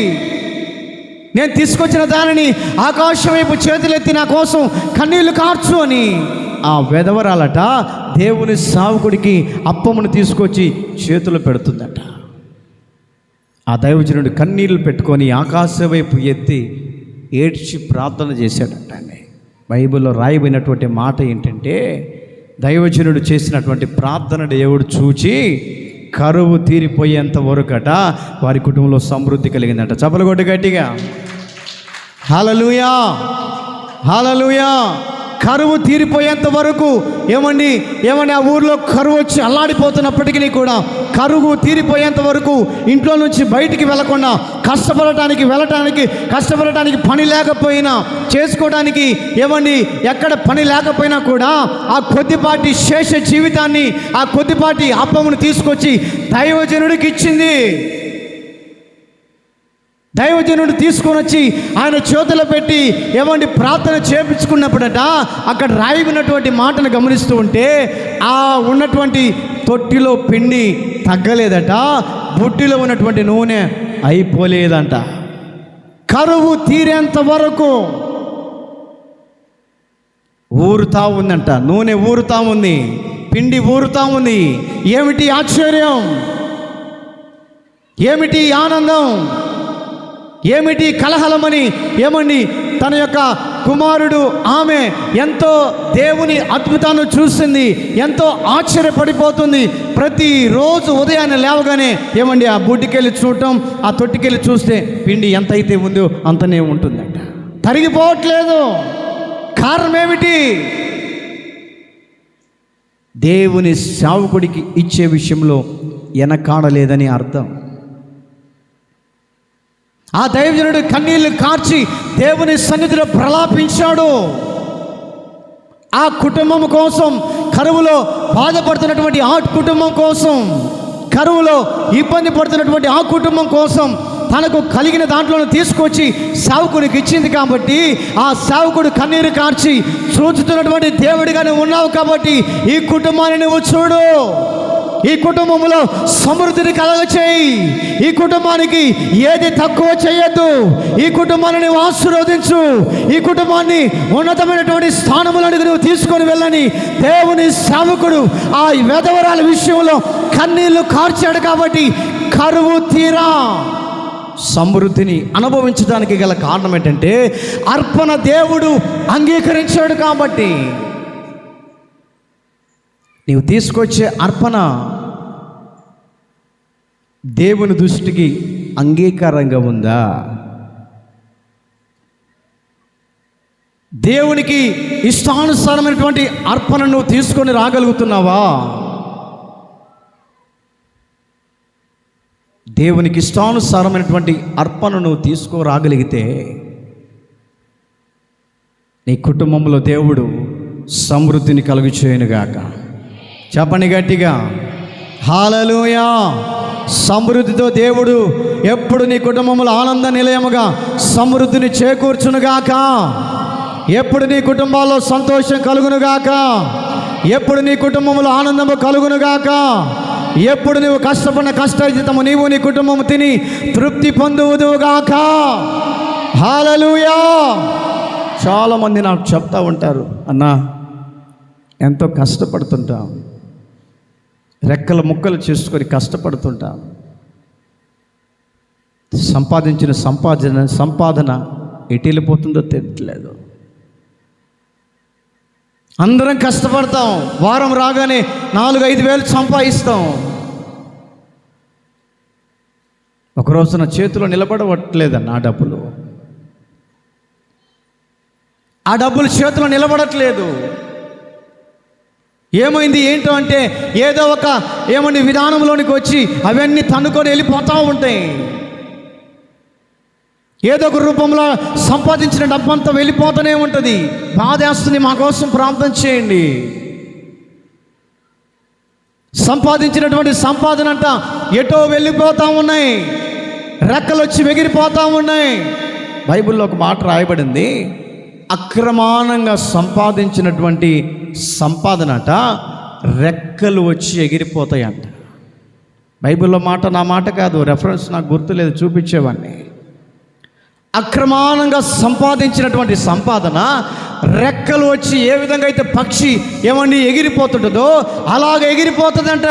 నేను తీసుకొచ్చిన దానిని ఆకాశం వైపు చేతులెత్తి నా కోసం కన్నీళ్లు కార్చు అని ఆ వెధవరాలట దేవుని సేవకుడికి అప్పమును తీసుకొచ్చి చేతులు పెడుతుందట. ఆ దైవజనుడు కన్నీళ్లు పెట్టుకొని ఆకాశం వైపు ఎత్తి ఏడ్చి ప్రార్థన చేశాడట అండి. బైబిల్లో రాయబడినటువంటి మాట ఏంటంటే, దైవజనుడు చేసినటువంటి ప్రార్థన దేవుడు చూచి కరువు తీరిపోయేంత వరకట వారి కుటుంబంలో సమృద్ధి కలిగిందట. చప్పలు కొట్టి గట్టిగా హల్లెలూయా, హల్లెలూయా. కరువు తీరిపోయేంత వరకు ఏమండి ఆ ఊర్లో కరువు వచ్చి అల్లాడిపోతున్నప్పటికీ కూడా కరువు తీరిపోయేంత వరకు ఇంట్లో నుంచి బయటికి వెళ్ళకుండా కష్టపడటానికి పని లేకపోయినా, చేసుకోవడానికి ఎక్కడ పని లేకపోయినా కూడా ఆ కొద్దిపాటి శేష జీవితాన్ని, ఆ కొద్దిపాటి అప్పమును తీసుకొచ్చి దైవజనుడికి ఇచ్చింది. దైవజనుడు తీసుకొని వచ్చి ఆయన చేతులు పెట్టి ప్రార్థన చేపించుకున్నప్పుడట అక్కడ రాయబడినటువంటి మాటను గమనిస్తూ ఉంటే ఆ ఉన్నటువంటి తొట్టిలో పిండి తగ్గలేదట, బుట్టిలో ఉన్నటువంటి నూనె అయిపోలేదంట. కరువు తీరేంత వరకు ఊరుతా ఉందంట, నూనె ఊరుతా ఉంది, పిండి ఊరుతా ఉంది. ఏమిటి ఆశ్చర్యం, ఏమిటి ఆనందం, ఏమిటి కలహలమని తన యొక్క కుమారుడు ఆమె ఎంతో దేవుని అద్భుతాన్ని చూస్తుంది, ఎంతో ఆశ్చర్యపడిపోతుంది. ప్రతిరోజు ఉదయాన్నే లేవగానే ఆ బుడ్డికెళ్ళి చూడటం, ఆ తొట్టికెళ్ళి చూస్తే పిండి ఎంత అయితే ఉందో అంతనే ఉంటుందంట, తరిగిపోవట్లేదు. కారణం ఏమిటి? దేవుని సేవకుడికి ఇచ్చే విషయంలో వెనకాడలేదని అర్థం. ఆ దైవజనుడు కన్నీళ్లు కార్చి దేవుని సన్నిధిలో ప్రలాపించాడు. ఆ కుటుంబం కోసం, కరువులో బాధపడుతున్నటువంటి ఆ కుటుంబం కోసం, కరువులో ఇబ్బంది పడుతున్నటువంటి ఆ కుటుంబం కోసం తనకు కలిగిన దాంట్లోనే తీసుకొచ్చి సేవకుడికి ఇచ్చింది. కాబట్టి ఆ సేవకుడు కన్నీరు కార్చి చూచుతున్నటువంటి దేవుడిగా నువ్వు ఉన్నావు కాబట్టి ఈ కుటుంబాన్ని నువ్వు చూడు, ఈ కుటుంబంలో సమృద్ధిని కలగచేయి. ఈ కుటుంబానికి ఏది తక్కువ చేయొద్దు. ఈ కుటుంబాన్ని నువ్వు ఆశీర్వదించు. ఈ కుటుంబాన్ని ఉన్నతమైనటువంటి స్థానములకు నువ్వు తీసుకొని వెళ్ళని దేవుని సేవకుడు ఆ వెధవరాల విషయంలో కన్నీళ్లు కార్చాడు. కాబట్టి కరువు తీరా సమృద్ధిని అనుభవించడానికి గల కారణం ఏంటంటే అర్పణ దేవుడు అంగీకరించాడు. కాబట్టి నీవు తీసుకొచ్చే అర్పణ దేవుని దృష్టికి అంగీకారంగా ఉందా? దేవునికి ఇష్టానుసారమైనటువంటి అర్పణ నువ్వు తీసుకొని రాగలుగుతున్నావా? దేవునికి ఇష్టానుసారమైనటువంటి అర్పణ నువ్వు తీసుకురాగలిగితే నీ కుటుంబంలో దేవుడు సమృద్ధిని కలుగచేయునుగాక. చెప్పండి గట్టిగా హల్లెలూయా. సమృద్ధితో దేవుడు ఎప్పుడు నీ కుటుంబంలో ఆనంద నిలయముగా సమృద్ధిని చేకూర్చునుగాక. ఎప్పుడు నీ కుటుంబాల్లో సంతోషం కలుగునుగాక. ఎప్పుడు నీ కుటుంబంలో ఆనందము కలుగునుగాక. ఎప్పుడు నువ్వు కష్టపడిన కష్టార్జితము నీవు నీ కుటుంబము తిని తృప్తి పొందువుదుగాక. హల్లెలూయా. చాలామంది నాకు చెప్తా ఉంటారు, అన్నా ఎంతో కష్టపడుతుంటాం, రెక్కల ముక్కలు చేసుకొని కష్టపడుతుంటాం, సంపాదించిన సంపాదన ఎటు వెళ్ళిపోతుందో తెలియట్లేదు. అందరం కష్టపడతాం, వారం రాగానే 4-5 వేలు సంపాదిస్తాం. ఒకరోజు నా చేతిలో నిలబడట్లేదన్న ఆ డబ్బులు చేతిలో నిలబడట్లేదు. ఏమైంది ఏంటో అంటే ఏదో ఒక విధానంలోనికి వచ్చి అవన్నీ తన్నుకొని వెళ్ళిపోతూ ఉంటాయి. ఏదో ఒక రూపంలో సంపాదించిన డబ్బంతా వెళ్ళిపోతూనే ఉంటుంది. బాధేస్తుంది. మా కోసం ప్రార్థన చేయండి. సంపాదించినటువంటి సంపాదన అంట ఎటో వెళ్ళిపోతూ ఉన్నాయి, రెక్కలు వచ్చి ఎగిరిపోతూ ఉన్నాయి. బైబిల్లో ఒక మాట రాయబడింది, అక్రమానంగా సంపాదించినటువంటి సంపాదనట రెక్కలు వచ్చి ఎగిరిపోతాయంట. బైబిల్లో మాట నా మాట కాదు, రెఫరెన్స్ నాకు గుర్తులేదు, చూపించేవాడిని. అక్రమానంగా సంపాదించినటువంటి సంపాదన రెక్కలు వచ్చి ఏ విధంగా అయితే పక్షి ఎగిరిపోతుంటుందో అలాగ ఎగిరిపోతుందంట.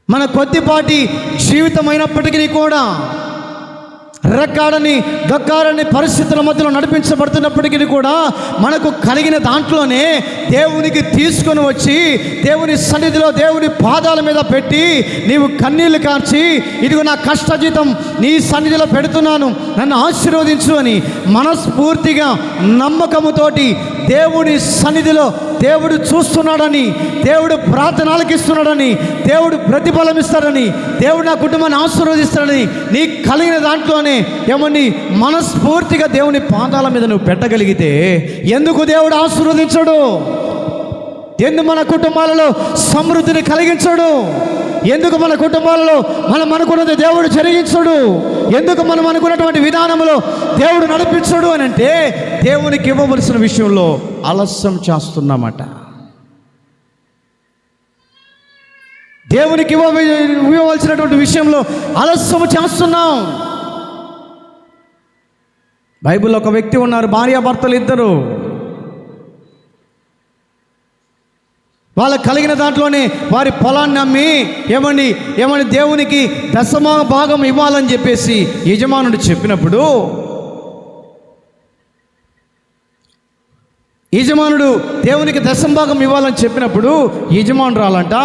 మన కొద్దిపాటి జీవితం అయినప్పటికీ కూడా రెక్కాడని దొక్కాడని పరిస్థితుల మధ్యలో నడిపించబడుతున్నప్పటికీ కూడా మనకు కలిగిన దాంట్లోనే దేవునికి తీసుకొని వచ్చి దేవుని సన్నిధిలో దేవుని పాదాల మీద పెట్టి నీవు కన్నీళ్లు కార్చి ఇదిగో నా కష్టజీతం నీ సన్నిధిలో పెడుతున్నాను, నన్ను ఆశీర్వదించు అని మనస్ఫూర్తిగా నమ్మకముతోటి దేవుని సన్నిధిలో దేవుడు చూస్తున్నాడని, దేవుడు ప్రార్థన ఆలకిస్తున్నాడని, దేవుడు ప్రతిఫలం ఇస్తాడని, దేవుడు నా కుటుంబాన్ని ఆశీర్వదిస్తాడని నీ కలిగిన దాంట్లోనే మనస్ఫూర్తిగా దేవుని పాదాల మీద నువ్వు పెట్టగలిగితే ఎందుకు దేవుడు ఆశీర్వదించడు? ఎందుకు మన కుటుంబాలలో సమృద్ధిని కలిగించడు? ఎందుకు మన కుటుంబాలలో మనం అనుకున్నది దేవుడు జరిగించడు? ఎందుకు మనం అనుకున్నటువంటి విధానంలో దేవుడు నడిపించడు అని అంటే దేవునికి ఇవ్వవలసిన విషయంలో ఆలస్యం చేస్తున్నామట. దేవునికి ఇవ్వవలసినటువంటి విషయంలో ఆలస్యం చేస్తున్నాం. బైబిల్లో ఒక వ్యక్తి ఉన్నారు, భార్యాభర్తలు ఇద్దరు. వాళ్ళకి కలిగిన దాంట్లోనే వారి పొలాన్ని అమ్మి ఏమని దేవునికి దశమ భాగం ఇవ్వాలని చెప్పేసి యజమానుడు చెప్పినప్పుడు యజమానుడు దేవునికి దశంభాగం ఇవ్వాలని చెప్పినప్పుడు యజమానురాలంట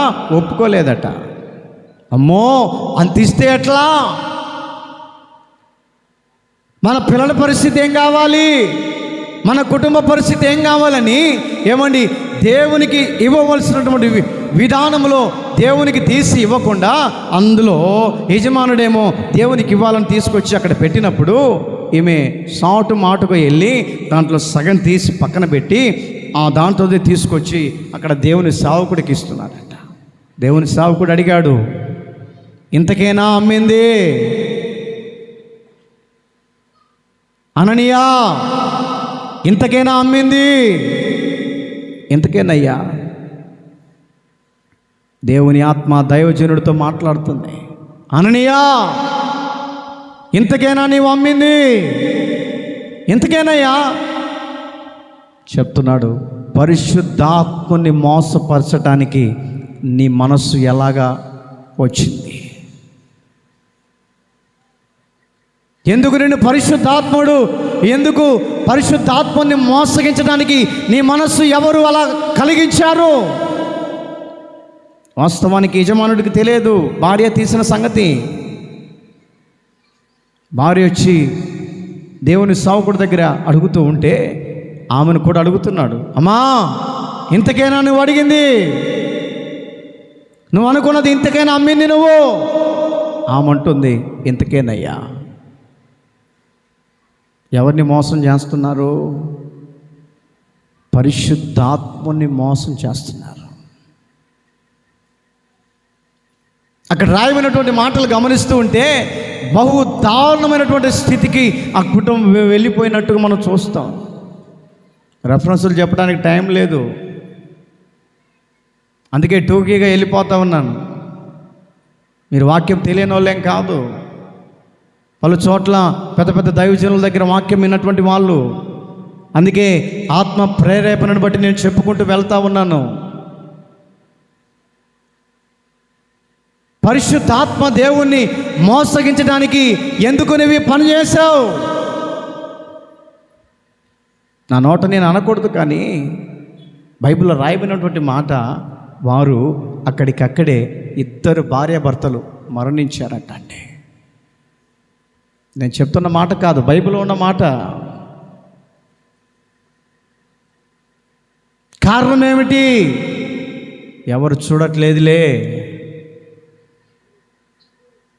ఒప్పుకోలేదట. అమ్మో అంత ఇస్తే ఎట్లా, మన పిల్లల పరిస్థితి ఏం కావాలి, మన కుటుంబ పరిస్థితి ఏం కావాలని దేవునికి ఇవ్వవలసినటువంటి విధానంలో దేవునికి తీసి ఇవ్వకుండా అందులో యజమానుడేమో దేవునికి ఇవ్వాలని తీసుకొచ్చి అక్కడ పెట్టినప్పుడు ఈమె సాటు మాటుకు వెళ్ళి దాంట్లో సగం తీసి పక్కన పెట్టి ఆ దాంట్లో తీసుకొచ్చి అక్కడ దేవుని సేవకుడికి ఇస్తున్నాడట. దేవుని సేవకుడు అడిగాడు, ఇంతకేనా అమ్మింది అననీయా? ఇంతకేనా అమ్మింది? ఇంతకేనయ్యా. దేవుని ఆత్మ దైవజనుడితో మాట్లాడుతుంది. అననీయా, ఇంతకేనా నీవు అమ్మింది? ఇంతకేనయ్యా చెప్తున్నాడు. పరిశుద్ధాత్మని మోసపరచటానికి నీ మనస్సు ఎలాగా వచ్చింది? ఎందుకు నిన్ను ఎందుకు పరిశుద్ధాత్మని మోసగించడానికి నీ మనస్సు ఎవరు అలా కలిగించారు? వాస్తవానికి యజమానుడికి తెలియదు భార్య తీసిన సంగతి. భార్య వచ్చి దేవుని సేవకుడి దగ్గర అడుగుతూ ఉంటే ఆమెను కూడా అడుగుతున్నాడు. అమ్మా, ఇంతకైనా నువ్వు అడిగింది? నువ్వు అనుకున్నది ఇంతకైనా అమ్మింది నువ్వు? ఆమె అంటుంది, ఇంతకేనయ్యా. ఎవరిని మోసం చేస్తున్నారు? పరిశుద్ధాత్మని మోసం చేస్తున్నారు. అక్కడ రాయమైనటువంటి మాటలు గమనిస్తూ ఉంటే బహు దారుణమైనటువంటి స్థితికి ఆ కుటుంబం వెళ్ళిపోయినట్టుగా మనం చూస్తాం. రెఫరెన్సులు చెప్పడానికి టైం లేదు, అందుకే టూకీగా వెళ్ళిపోతా ఉన్నాను. మీరు వాక్యం తెలియని వాళ్ళేం కాదు. పలు చోట్ల పెద్ద పెద్ద దైవజనుల దగ్గర వాక్యం విన్నటువంటి వాళ్ళు. అందుకే ఆత్మ ప్రేరేపణను బట్టి నేను చెప్పుకుంటూ వెళ్తా ఉన్నాను. పరిశుద్ధాత్మ దేవుణ్ణి మోసగించడానికి ఎందుకు నువ్వు పని చేశావు? నా నోట నేను అనకూడదు, కానీ బైబిల్లో రాయబడినటువంటి మాట, వారు అక్కడికక్కడే 2 భార్యాభర్తలు మరణించారట అండి. నేను చెప్తున్న మాట కాదు, బైబిల్లో ఉన్న మాట. కారణం ఏమిటి? ఎవరు చూడట్లేదులే,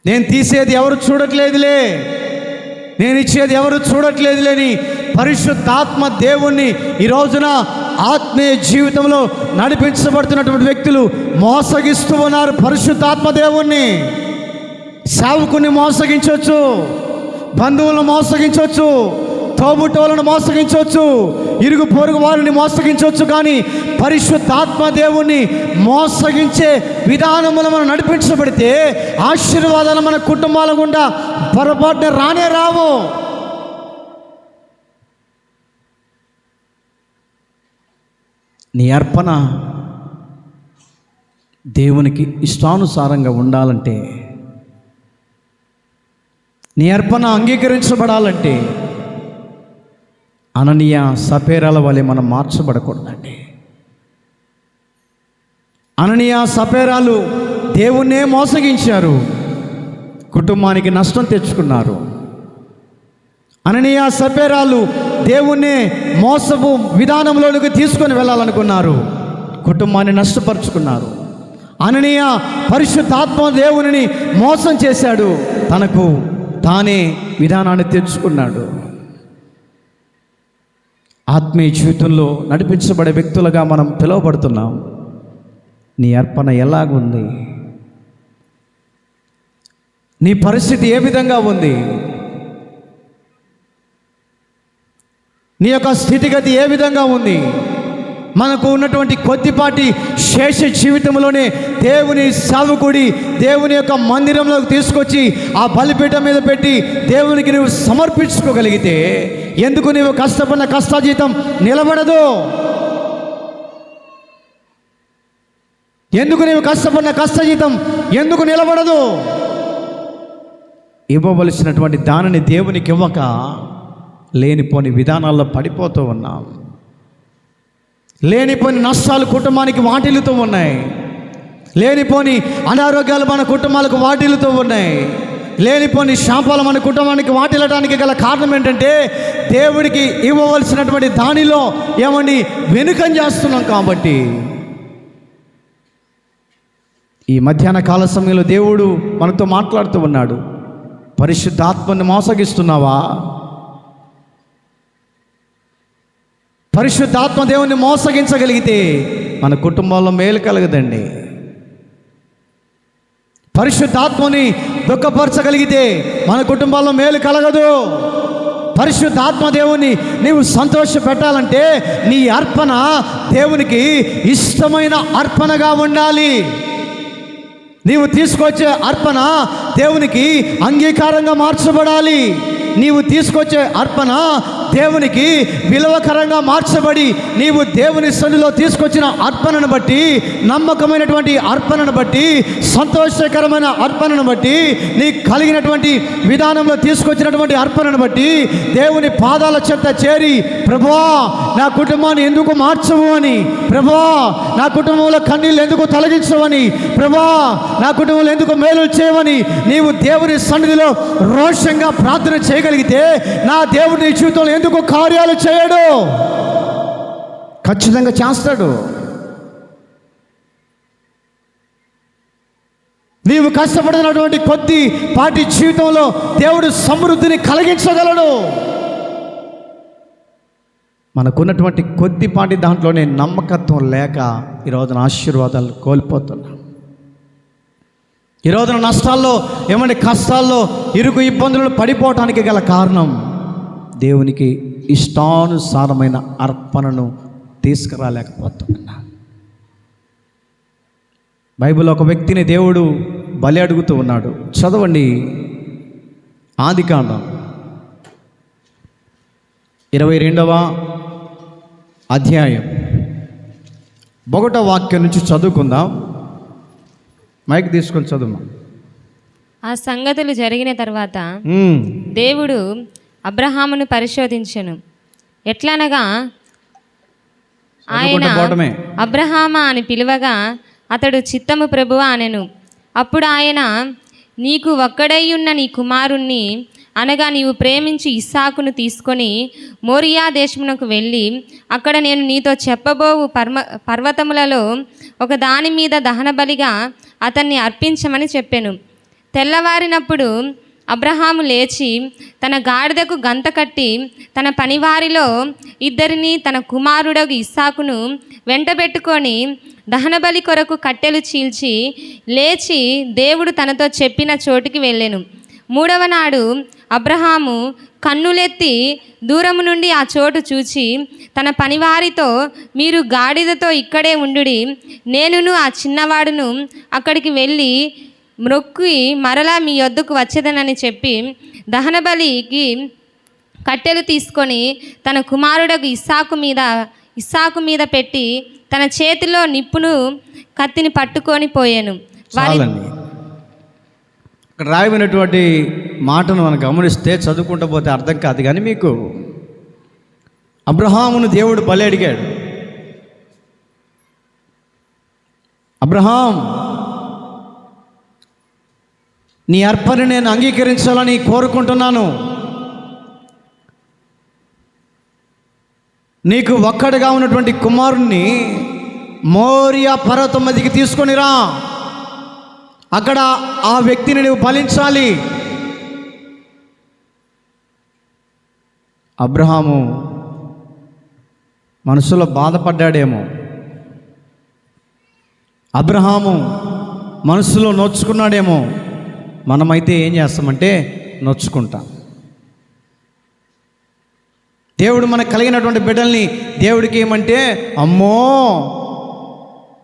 నేను తీసేది ఎవరు చూడట్లేదులే, నేను ఇచ్చేది ఎవరు చూడట్లేదులేని పరిశుద్ధాత్మ దేవుణ్ణి ఈ రోజున ఆత్మీయ జీవితంలో నడిపించబడుతున్నటువంటి వ్యక్తులు మోసగిస్తూ ఉన్నారు. పరిశుద్ధాత్మ దేవుణ్ణి, సేవకుని మోసగించవచ్చు, బంధువులను మోసగించవచ్చు, తోబుట్టువులను మోసగించవచ్చు, ఇరుగు పొరుగు వారిని మోసగించవచ్చు, కానీ పరిశుద్ధాత్మ దేవుణ్ణి మోసగించే విధానములు మనం నడిపించబడితే ఆశీర్వాదాలు మన కుటుంబాల గుండా పొరపాటున రానే రావు. నీ అర్పణ దేవునికి ఇష్టానుసారంగా ఉండాలంటే, నీ అర్పణ అంగీకరించబడాలంటే అననీయ సపేరాల వలె మనం మార్చబడకూడదండి. అననీయ సపేరాలు దేవుణ్ణే మోసగించారు, కుటుంబానికి నష్టం తెచ్చుకున్నారు. అననీయ సపేరాలు దేవుణ్ణే మోసపు విధానంలోనికి తీసుకొని వెళ్ళాలనుకున్నారు, కుటుంబాన్ని నష్టపరుచుకున్నారు. అననీయ పరిశుద్ధాత్మ దేవునిని మోసం చేశాడు, తనకు తానే విధానాన్ని తెచ్చుకున్నాడు. ఆత్మీయ జీవితంలో నడిపించబడే వ్యక్తులుగా మనం పిలువబడుతున్నాం. నీ అర్పణ ఎలాగుంది? నీ పరిస్థితి ఏ విధంగా ఉంది? నీ యొక్క స్థితిగతి ఏ విధంగా ఉంది? మనకు ఉన్నటువంటి కొద్దిపాటి శేష జీవితంలోనే దేవుని సేవకుడి దేవుని యొక్క మందిరంలోకి తీసుకొచ్చి ఆ బలిపీఠం మీద పెట్టి దేవునికి నువ్వు సమర్పించుకోగలిగితే ఎందుకు నువ్వు కష్టపడిన కష్టాజీతం నిలబడదు? ఎందుకు నీవు కష్టపడిన కష్టజీతం ఎందుకు నిలబడదు? ఇవ్వవలసినటువంటి దానిని దేవునికి ఇవ్వక లేనిపోని విధానాల్లో పడిపోతూ ఉన్నాం. లేనిపోని నష్టాలు కుటుంబానికి వాటిల్లుతూ ఉన్నాయి. లేనిపోని అనారోగ్యాలు మన కుటుంబాలకు వాటిల్లుతూ ఉన్నాయి. లేనిపోని శాపాలు మన కుటుంబానికి వాటిల్లడానికి గల కారణం ఏంటంటే దేవుడికి ఇవ్వవలసినటువంటి దానిలో ఏమని వెనుకం చేస్తున్నాం. కాబట్టి ఈ మధ్యాహ్న కాల సమయంలో దేవుడు మనతో మాట్లాడుతూ ఉన్నాడు. పరిశుద్ధాత్మని మోసగిస్తున్నావా? పరిశుద్ధాత్మ దేవుణ్ణి మోసగించగలిగితే మన కుటుంబంలో మేలు కలగదండి. పరిశుద్ధాత్మని దుఃఖపరచగలిగితే మన కుటుంబాల్లో మేలు కలగదు. పరిశుద్ధాత్మ దేవుని నీవు సంతోష పెట్టాలంటే నీ అర్పణ దేవునికి ఇష్టమైన అర్పణగా ఉండాలి. నీవు తీసుకొచ్చే అర్పణ దేవునికి అంగీకారంగా మార్చబడాలి. నీవు తీసుకొచ్చే అర్పణ దేవునికి విలువకరంగా మార్చబడి, నీవు దేవుని సన్నిధిలో తీసుకొచ్చిన అర్పణను బట్టి, నమ్మకమైనటువంటి అర్పణను బట్టి, సంతోషకరమైన అర్పణను బట్టి, నీకు కలిగినటువంటి విధానంలో తీసుకొచ్చినటువంటి అర్పణను బట్టి దేవుని పాదాల చెంత చేరి, ప్రభువా నా కుటుంబాన్ని ఎందుకు మార్చవు అని, ప్రభువా నా కుటుంబంలో కన్నీళ్ళు ఎందుకు తొలగించవని, ప్రభువా నా కుటుంబంలో ఎందుకు మేలు చేయవని నీవు దేవుని సన్నిధిలో రోషంగా ప్రార్థన చేయగలిగితే, నా దేవుడు నీ జీవితంలో ఎందుకు కార్యాలు చేయడు? ఖచ్చితంగా చేస్తాడు. నీవు కష్టపడినటువంటి కొద్ది పాటి జీవితంలో దేవుడు సమృద్ధిని కలిగించగలడు. మనకున్నటువంటి కొద్దిపాటి దాంట్లోనే నమ్మకత్వం లేక ఈరోజున ఆశీర్వాదాలు కోల్పోతున్నాం. ఈరోజున నష్టాల్లో, ఏమంటే కష్టాల్లో, ఇరుకు ఇబ్బందులు పడిపోవటానికి గల కారణం దేవునికి ఇష్టానుసారమైన అర్పణను తీసుకురాలేకపోతున్నా. బైబిల్ ఒక వ్యక్తిని దేవుడు బలి అడుగుతూ ఉన్నాడు. చదవండి, ఆదికాండం 22వ అధ్యాయం 1వ వాక్యం నుంచి చదువుకుందాం. మైక్ తీసుకొని చదువు. ఆ సంగతులు జరిగిన తర్వాత దేవుడు అబ్రహామును పరిశోధించెను. ఎట్లనగా ఆయన అబ్రహామా అని పిలువగా అతడు చిత్తము ప్రభువా అనెను. అప్పుడు ఆయన, నీకు ఒక్కడైయున్న నీ కుమారుణ్ణి, అనగా నీవు ప్రేమించి ఇస్సాకును తీసుకొని మోరియా దేశమునకు వెళ్ళి, అక్కడ నేను నీతో చెప్పబోవు పర్వతములలో ఒక దాని మీద దహనబలిగా అతన్ని అర్పించమని చెప్పెను. తెల్లవారినప్పుడు అబ్రహాము లేచి తన గాడిదకు గంత కట్టి తన పనివారిలో ఇద్దరిని తన కుమారుడగు ఇస్సాకును వెంటబెట్టుకొని దహనబలి కొరకు కట్టెలు చీల్చి లేచి దేవుడు తనతో చెప్పిన చోటికి వెళ్ళెను. 3వ నాడు అబ్రహాము కన్నులెత్తి దూరము నుండి ఆ చోటు చూచి తన పనివారితో, మీరు గాడిదతో ఇక్కడే ఉండుడి, నేనును ఆ చిన్నవాడును అక్కడికి వెళ్ళి మ్రొక్కి మరలా మీ యొద్దకు వచ్చేదనని చెప్పి దహనబలికి కట్టెలు తీసుకొని తన కుమారుడకు ఇస్సాకు మీద పెట్టి తన చేతిలో నిప్పును కత్తిని పట్టుకొని పోయాను. ఇక్కడ రాయబడినటువంటి మాటను మనం గమనిస్తే, చదువుకుంటూ పోతే అర్థం కాదు, కానీ మీకు అబ్రహామును దేవుడు బలి అడిగాడు. అబ్రహాం, నీ అర్పణ నేను అంగీకరించాలని కోరుకుంటున్నాను. నీకు ఒక్కడిగా ఉన్నటువంటి కుమారుణ్ణి మోరియా పర్వతం మీదకి తీసుకొని రా, అక్కడ ఆ వ్యక్తిని నువ్వు బలించాలి. అబ్రహాము మనసులో బాధపడ్డాడేమో, అబ్రహాము మనసులో నొచ్చుకున్నాడేమో. మనమైతే ఏం చేస్తామంటే నొచ్చుకుంటాం. దేవుడు మనకు కలిగినటువంటి బిడ్డల్ని దేవుడికి ఏమంటే, అమ్మో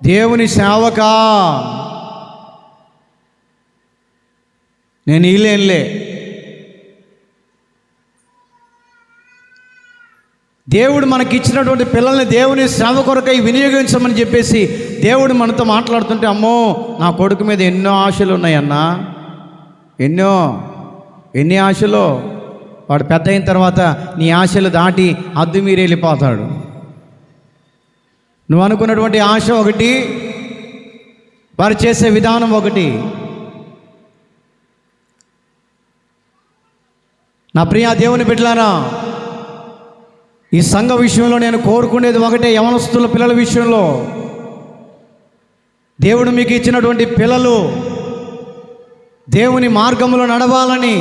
దేవుని సేవకా, నేను ఈలేనులే, దేవుడు మనకిచ్చినటువంటి పిల్లల్ని దేవుని సేవ కొరకై వినియోగించమని చెప్పేసి దేవుడు మనతో మాట్లాడుతుంటే, అమ్మో నా కొడుకు మీద ఎన్నో ఆశలు ఉన్నాయన్నా, ఎన్ని ఆశలు. వాడు పెద్ద అయిన తర్వాత నీ ఆశలు దాటి హద్దు మీరు వెళ్ళిపోతాడు. నువ్వు అనుకున్నటువంటి ఆశ ఒకటి, వారు చేసే విధానం ఒకటి. నా ప్రియ దేవుని బిడ్డలారా, ఈ సంఘ విషయంలో నేను కోరుకునేది ఒకటే. యవనస్తుల పిల్లల విషయంలో దేవుడు మీకు ఇచ్చినటువంటి పిల్లలు దేవుని మార్గంలో నడవాలని,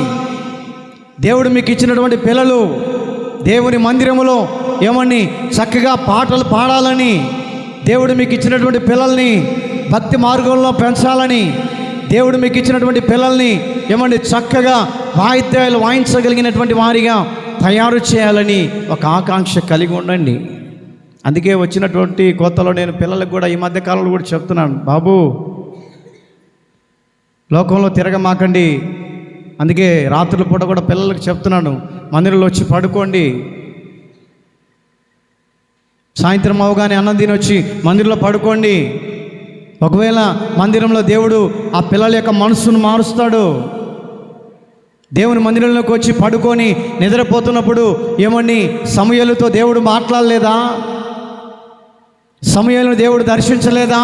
దేవుడు మీకు ఇచ్చినటువంటి పిల్లలు దేవుని మందిరములో ఏమని చక్కగా పాటలు పాడాలని, దేవుడు మీకు ఇచ్చినటువంటి పిల్లల్ని భక్తి మార్గంలో పెంచాలని, దేవుడు మీకు ఇచ్చినటువంటి పిల్లల్ని ఏమండి చక్కగా వాయిద్యాలు వాయించగలిగినటువంటి వారిగా తయారు చేయాలని ఒక ఆకాంక్ష కలిగి ఉండండి. అందుకే వచ్చినటువంటి కొత్తలో నేను పిల్లలకు కూడా ఈ మధ్యకాలంలో కూడా చెప్తున్నాను, బాబు లోకంలో తిరగమాకండి. అందుకే రాత్రుల పూట కూడా పిల్లలకు చెప్తున్నాను, మందిరంలో వచ్చి పడుకోండి. సాయంత్రం అవగానే అన్నం తిని వచ్చి మందిరంలో పడుకోండి. ఒకవేళ మందిరంలో దేవుడు ఆ పిల్లల యొక్క మనసును మారుస్తాడు. దేవుని మందిరంలోకి వచ్చి పడుకొని నిద్రపోతున్నప్పుడు ఏమండి, సమూయేలుతో దేవుడు మాట్లాడలేదా? సమూయేలును దేవుడు దర్శించలేదా?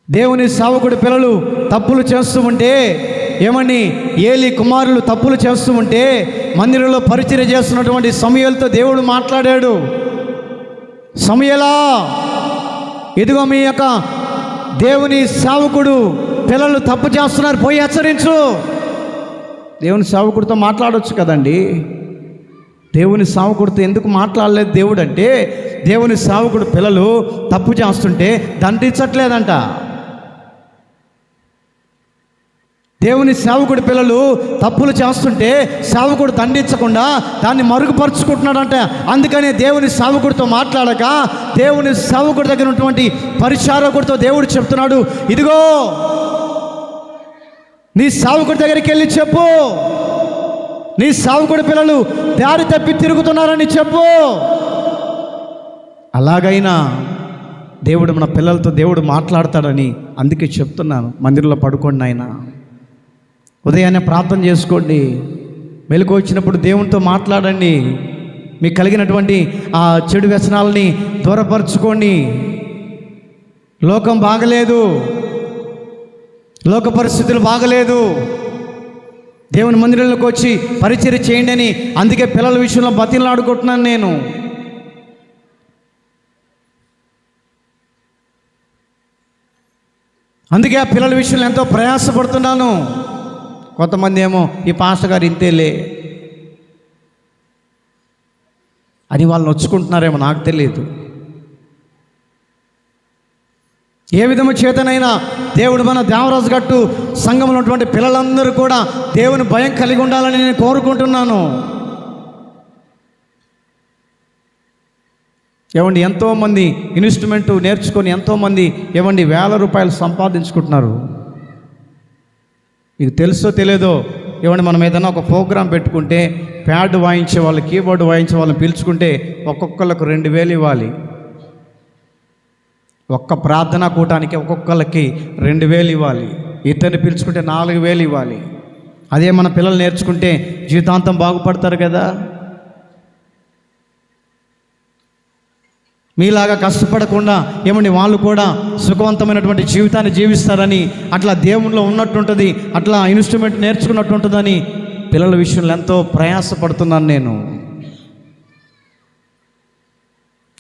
దేవుని సేవకుడి పిల్లలు తప్పులు చేస్తూ ఉంటే, ఏమని ఏలి కుమారులు తప్పులు చేస్తూ ఉంటే మందిరంలో పరిచర్య చేస్తున్నటువంటి సమూయేలుతో దేవుడు మాట్లాడాడు. సమూయేలా, ఇదిగో మీ యొక్క దేవుని సేవకుడు పిల్లలు తప్పు చేస్తున్నారు, పోయి హెచ్చరించు. దేవుని సేవకుడితో మాట్లాడవచ్చు కదండి. దేవుని సేవకుడితో ఎందుకు మాట్లాడలేదు దేవుడు అంటే, దేవుని సేవకుడు పిల్లలు తప్పు చేస్తుంటే దండించట్లేదంట. దేవుని సేవకుడి పిల్లలు తప్పులు చేస్తుంటే సేవకుడు దండించకుండా దాన్ని మరుగుపరుచుకుంటున్నాడంట. అందుకనే దేవుని సేవకుడితో మాట్లాడక దేవుని సేవకుడి దగ్గర ఉన్నటువంటి పరిచారకుడితో దేవుడు చెప్తున్నాడు, ఇదిగో నీ సేవకుడి దగ్గరికి వెళ్ళి చెప్పు, నీ సేవకుడి పిల్లలు దారి తప్పి తిరుగుతున్నారని చెప్పు. అలాగైనా దేవుడు మన పిల్లలతో దేవుడు మాట్లాడతాడని అందుకే చెప్తున్నాను. మందిరంలో పడుకోండి నాయనా, ఉదయాన్నే ప్రార్థన చేసుకోండి, మెలకు వచ్చినప్పుడు దేవునితో మాట్లాడండి, మీకు కలిగినటువంటి ఆ చెడు వ్యసనాలని దూరపరచుకోండి. లోకం బాగలేదు, లోక పరిస్థితులు బాగలేదు. దేవుని మందిరంలోకి వచ్చి పరిచర్య చేయండి అని అందుకే పిల్లల విషయంలో బతిలాడుకుంటున్నాను నేను. అందుకే ఆ పిల్లల విషయంలో ఎంతో ప్రయాసపడుతున్నాను. కొంతమంది ఏమో ఈ పాస్టర్ గారు ఇంతేలే అని వాళ్ళు నొచ్చుకుంటున్నారేమో, నాకు తెలియదు. ఏ విధము చేతనైనా దేవుడు మన దేవరాజు గట్టు సంఘంలో ఉన్నటువంటి పిల్లలందరూ కూడా దేవుని భయం కలిగి ఉండాలని నేను కోరుకుంటున్నాను. ఏమండి, ఎంతోమంది ఇన్స్ట్రుమెంట్ నేర్చుకొని ఎంతోమంది ఏమండి వేల రూపాయలు సంపాదించుకుంటున్నారు. మీకు తెలుసో తెలియదో, ఏమండి మనం ఏదైనా ఒక ప్రోగ్రాం పెట్టుకుంటే ప్యాడ్ వాయించే వాళ్ళు, కీబోర్డు వాయించే వాళ్ళని పిలుచుకుంటే ఒక్కొక్కళ్ళకు 2000 ఇవ్వాలి. ఒక్క ప్రార్థనా కూటానికి ఒక్కొక్కళ్ళకి 2000 ఇవ్వాలి. ఇద్దరిని పిలుచుకుంటే 4000 ఇవ్వాలి. అదే మన పిల్లలు నేర్చుకుంటే జీవితాంతం బాగుపడతారు కదా. మీలాగా కష్టపడకుండా ఏమండి వాళ్ళు కూడా సుఖవంతమైనటువంటి జీవితాన్ని జీవిస్తారని, అట్లా దేవునిలో ఉన్నట్టుంటుంది, అట్లా ఇన్స్ట్రుమెంట్ నేర్చుకున్నట్టు ఉంటుందని పిల్లల విషయంలో ఎంతో ప్రయాసపడుతున్నాను నేను.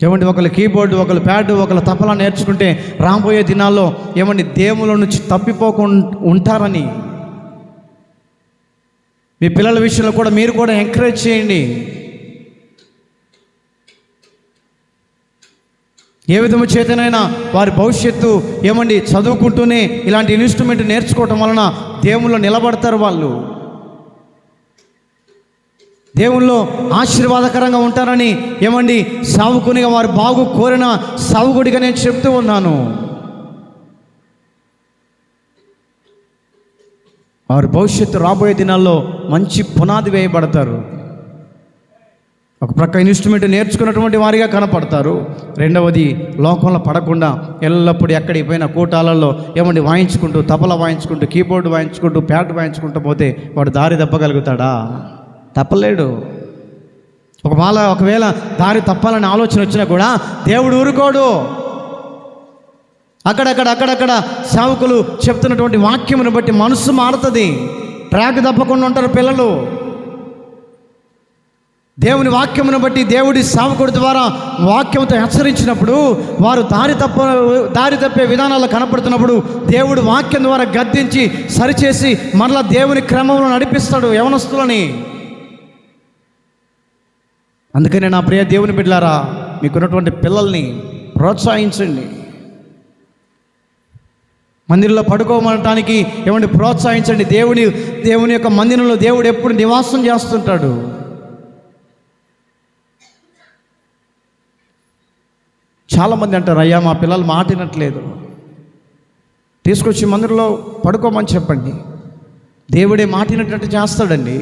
ఏమండి, ఒకళ్ళు కీబోర్డు, ఒకళ్ళు ప్యాడ్, ఒకళ్ళు తపలా నేర్చుకుంటే రాబోయే దినాల్లో ఏమండి దేవుళ్ళ నుంచి తప్పిపోకుండా ఉంటారని మీ పిల్లల విషయంలో కూడా మీరు కూడా ఎంకరేజ్ చేయండి. ఏ విధము చేతనైనా వారి భవిష్యత్తు ఏమండి చదువుకుంటూనే ఇలాంటి ఇన్స్ట్రుమెంట్ నేర్చుకోవటం వలన దేవుళ్ళు నిలబడతారు. వాళ్ళు దేవుల్లో ఆశీర్వాదకరంగా ఉంటారని ఏమండి సావుకునిగా వారు బాగు కోరిన సావుకుడిగా నేను చెప్తూ ఉన్నాను. వారి భవిష్యత్తు రాబోయే దినాల్లో మంచి పునాది వేయబడతారు. ఒక ప్రక్క ఇన్స్ట్రుమెంట్ నేర్చుకున్నటువంటి వారిగా కనపడతారు. రెండవది, లోకంలో పడకుండా ఎల్లప్పుడూ ఎక్కడికి పోయిన కూటాలలో ఏమండి వాయించుకుంటూ, తబలా వాయించుకుంటూ, కీబోర్డు వాయించుకుంటూ, ప్యాడ్ వాయించుకుంటూ పోతే వాడు దారి తప్పగలుగుతాడా? తప్పలేడు. ఒకవేళ దారి తప్పాలని ఆలోచన వచ్చినా కూడా దేవుడు ఊరుకోడు. అక్కడక్కడ సేవకులు చెప్తున్నటువంటి వాక్యమును బట్టి మనసు మారుతుంది. ట్రాక్ తప్పకుండా ఉంటారు పిల్లలు. దేవుని వాక్యమును బట్టి దేవుడి సేవకుడి ద్వారా వాక్యంతో హెచ్చరించినప్పుడు వారు దారి తప్పే విధానాలు కనపడుతున్నప్పుడు దేవుడు వాక్యం ద్వారా గద్దించి సరిచేసి మరలా దేవుని క్రమంలో నడిపిస్తాడు యవనస్తులని. అందుకనే నా ప్రియ దేవుని బిడ్డలారా, మీకున్నటువంటి పిల్లల్ని ప్రోత్సహించండి. మందిరంలో పడుకోమనటానికి ఏమండి ప్రోత్సహించండి. దేవుని యొక్క మందిరంలో దేవుడు ఎప్పుడు నివాసం చేస్తుంటాడు. చాలామంది అంటారు, అయ్యా మా పిల్లలు మాట వినట్లేదు. తీసుకొచ్చి మందిరంలో పడుకోమని చెప్పండి. దేవుడే మాటినట్టు చేస్తాడండి.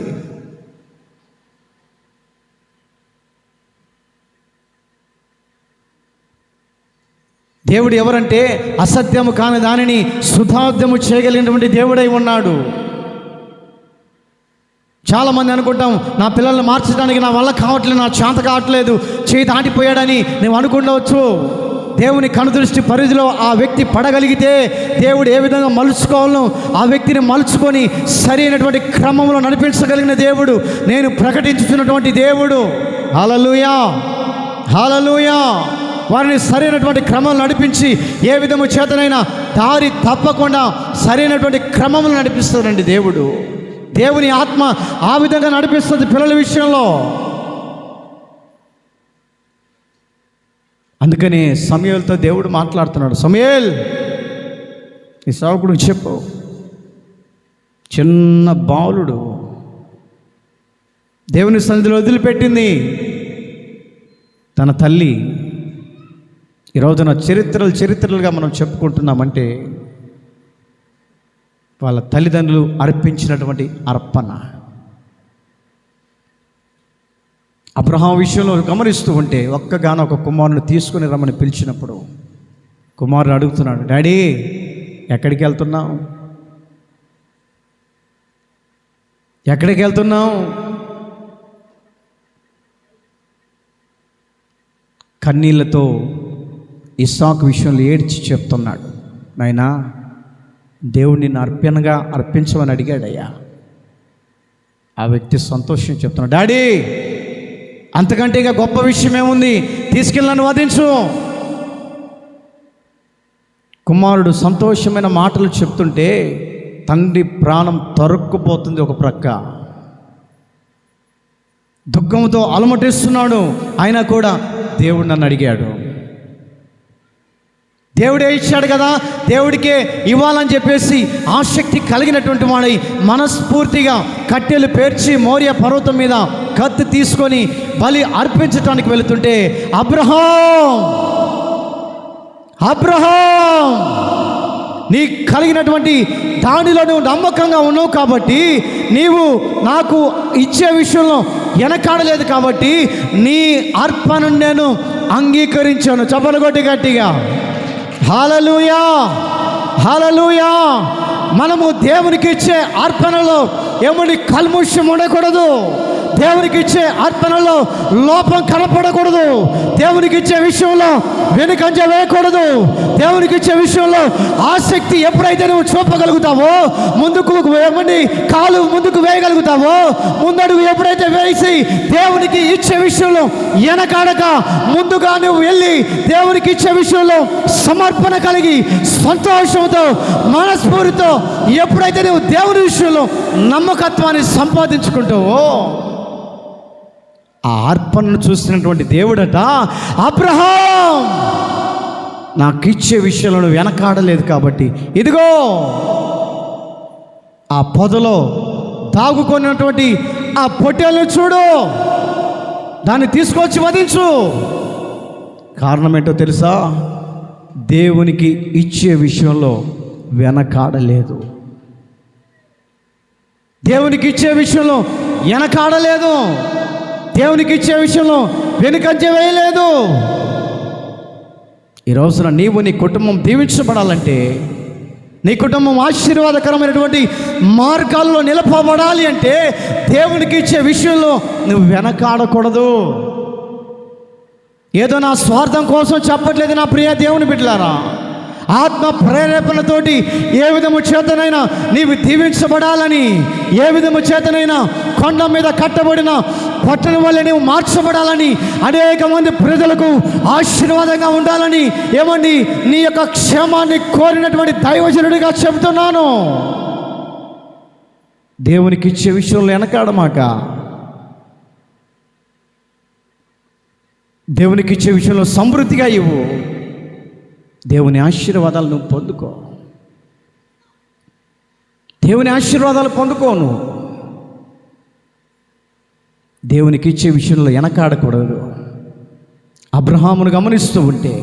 దేవుడు ఎవరంటే అసత్యము కాని దానిని సుధార్థము చేయగలిగినటువంటి దేవుడై ఉన్నాడు. చాలామంది అనుకుంటాం, నా పిల్లల్ని మార్చడానికి నా వల్ల కావట్లేదు, నా చేత కావట్లేదు, చేయి దాటిపోయాడని నువ్వు అనుకుండవచ్చు. దేవుని కనుదృష్టి పరిధిలో ఆ వ్యక్తి పడగలిగితే దేవుడు ఏ విధంగా మలుచుకోవాలో ఆ వ్యక్తిని మలుచుకొని సరైనటువంటి క్రమంలో నడిపించగలిగిన దేవుడు నేను ప్రకటించుతున్నటువంటి దేవుడు. హల్లెలూయా, హల్లెలూయా. వారిని సరైనటువంటి క్రమంలో నడిపించి ఏ విధము చేతనైనా దారి తప్పకుండా సరైనటువంటి క్రమంలో నడిపిస్తాడండి దేవుడు. దేవుని ఆత్మ ఆ విధంగా నడిపిస్తుంది పిల్లల విషయంలో. అందుకని సమూయేలుతో దేవుడు మాట్లాడుతున్నాడు, సమూయేల్ ఈ సేవకుడు చెప్పు, చిన్న బాలుడు దేవుని సన్నిధిలో వదిలిపెట్టింది తన తల్లి. ఈ రోజున చరిత్రలుగా మనం చెప్పుకుంటున్నామంటే వాళ్ళ తల్లిదండ్రులు అర్పించినటువంటి అర్పణ. అబ్రహాం విషయంలో గమనిస్తూ ఉంటే ఒక్కగానొక కుమారుని తీసుకుని రమ్మని పిలిచినప్పుడు కుమారుడు అడుగుతున్నాడు, డాడీ ఎక్కడికి వెళ్తున్నావు, ఎక్కడికి వెళ్తున్నావు? కన్నీళ్లతో ఇస్సాకు విషయంలో ఏడ్చి చెప్తున్నాడు, నాయనా దేవుడిని అర్పణగా అర్పించమని అడిగాడయ్యా. ఆ వ్యక్తి సంతోషం చెప్తున్నాడు, డాడీ అంతకంటే ఇక గొప్ప విషయం ఏముంది, తీసుకెళ్ళి నన్ను వధించు. కుమారుడు సంతోషమైన మాటలు చెప్తుంటే తండ్రి ప్రాణం తరుక్కుపోతుంది. ఒక ప్రక్క దుఃఖంతో అలమటిస్తున్నాడు. అయినా కూడా దేవుడు నన్ను అడిగాడు, దేవుడే ఇచ్చాడు కదా, దేవుడికే ఇవ్వాలని చెప్పేసి ఆసక్తి కలిగినటువంటి వాడై మనస్ఫూర్తిగా కట్టెలు పేర్చి మోరియా పర్వతం మీద కత్తి తీసుకొని బలి అర్పించడానికి వెళుతుంటే అబ్రహాం నీ కలిగినటువంటి దానిలో నువ్వు నమ్మకంగా ఉన్నావు కాబట్టి, నీవు నాకు ఇచ్చే విషయంలో వెనకాడలేదు కాబట్టి నీ అర్పణను నేను అంగీకరించాను. చప్పలు కొట్టి గట్టిగా హల్లెలూయా, హల్లెలూయా. మనము దేవునికి ఇచ్చే అర్పణలో ఏమని కల్ముష్యం ఉండకూడదు. దేవునికి ఇచ్చే అర్పణలో లోపం కనపడకూడదు. దేవునికి ఇచ్చే విషయంలో వెనుకంజ వేయకూడదు. దేవునికి ఇచ్చే విషయంలో ఆసక్తి ఎప్పుడైతే నువ్వు చూపగలుగుతావో, ముందుకు ఏమని కాలు ముందుకు వేయగలుగుతావో, ముందడుగు ఎప్పుడైతే వేసి దేవునికి ఇచ్చే విషయంలో వెనకాడక ముందుగా నువ్వు వెళ్ళి దేవునికి ఇచ్చే విషయంలో సమర్పణ కలిగి సంతోషంతో మనస్ఫూర్తితో ఎప్పుడైతే నువ్వు దేవుని విషయంలో నమ్మకత్వాన్ని సంపాదించుకుంటావో, ఆ అర్పణను చూసినటువంటి దేవుడట అబ్రహాం నాకు ఇచ్చే విషయంలో వెనకాడలేదు కాబట్టి ఇదిగో ఆ పొదలో దాగుకున్నటువంటి ఆ పొట్టేలను చూడు, దాన్ని తీసుకొచ్చి వధించు. కారణం ఏంటో తెలుసా? దేవునికి ఇచ్చే విషయంలో వెనకాడలేదు. దేవునికి ఇచ్చే విషయంలో వెనకాడలేదు. దేవునికి ఇచ్చే విషయంలో వెనుకంజ వేయలేదు. ఈ రోజున నీవు నీ కుటుంబం దీవించబడాలంటే, నీ కుటుంబం ఆశీర్వాదకరమైనటువంటి మార్గాల్లో నిలపబడాలి అంటే దేవునికి ఇచ్చే విషయంలో నువ్వు వెనకాడకూడదు. ఏదో నా స్వార్థం కోసం చెప్పట్లేదు నా ప్రియ దేవుని బిడ్డలారా. ఆత్మ ప్రేరేపణతోటి ఏ విధము చేతనైనా నీవు దీవించబడాలని, ఏ విధము చేతనైనా కొండ మీద కట్టబడిన పట్టణం వల్ల నీవు మార్చబడాలని, అనేక మంది ప్రజలకు ఆశీర్వాదంగా ఉండాలని, ఏమండి నీ యొక్క క్షేమాన్ని కోరినటువంటి దైవజనుడిగా చెబుతున్నాను. దేవునికి ఇచ్చే విషయంలో వెనకాడమాక. దేవునికి ఇచ్చే విషయంలో సమృద్ధిగా ఇవ్వు. దేవుని ఆశీర్వాదాలు నువ్వు పొందుకో. దేవుని ఆశీర్వాదాలు పొందుకోను. దేవునికి ఇచ్చే విషయంలో వెనకాడకూడదు. అబ్రహామును గమనిస్తూ ఉంటే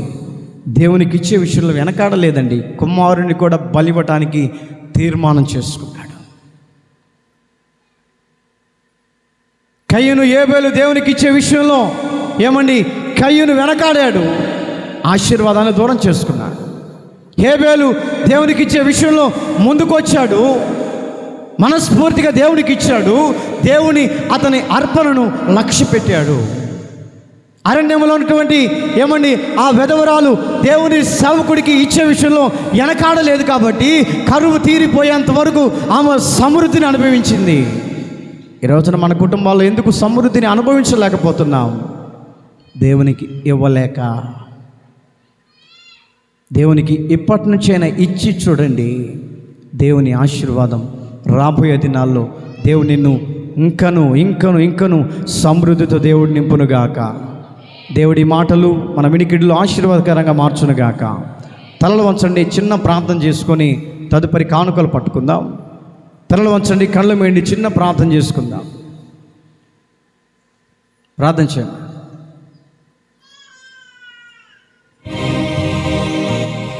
దేవునికి ఇచ్చే విషయంలో వెనకాడలేదండి. కుమారుని కూడా బలివ్వటానికి తీర్మానం చేసుకున్నాడు. కయ్యను హేబెలు దేవునికి ఇచ్చే విషయంలో ఏమండి, కయ్యను వెనకాడాడు, ఆశీర్వాదాన్ని దూరం చేసుకున్నాడు. హేబెలు దేవునికి ఇచ్చే విషయంలో ముందుకొచ్చాడు, మనస్ఫూర్తిగా దేవునికి ఇచ్చాడు, దేవుని అతని అర్పణను లక్ష్య పెట్టాడు. అరణ్యంలో ఉన్నటువంటి ఏమండి ఆ విధవరాలు దేవుని సేవకుడికి ఇచ్చే విషయంలో వెనకాడలేదు కాబట్టి కరువు తీరిపోయేంత వరకు ఆమె సమృద్ధిని అనుభవించింది. ఈ రోజున మన కుటుంబాల్లో ఎందుకు సమృద్ధిని అనుభవించలేకపోతున్నాం? దేవునికి ఇవ్వలేక. దేవునికి ఇప్పటి నుంచైనా ఇచ్చి చూడండి, దేవుని ఆశీర్వాదం రాబోయే దినాల్లో దేవుడు నిన్ను ఇంకను ఇంకను ఇంకను సమృద్ధితో దేవుడు నింపునుగాక. దేవుడి మాటలు మన వినికిడిలో ఆశీర్వాదకరంగా మార్చునుగాక. తలలు వంచండి, చిన్న ప్రార్థన చేసుకొని తదుపరి కానుకలు పట్టుకుందాం. తలలు వంచండి, కళ్ళు మూయండి, చిన్న ప్రార్థన చేసుకుందాం. ప్రార్థన చేయండి.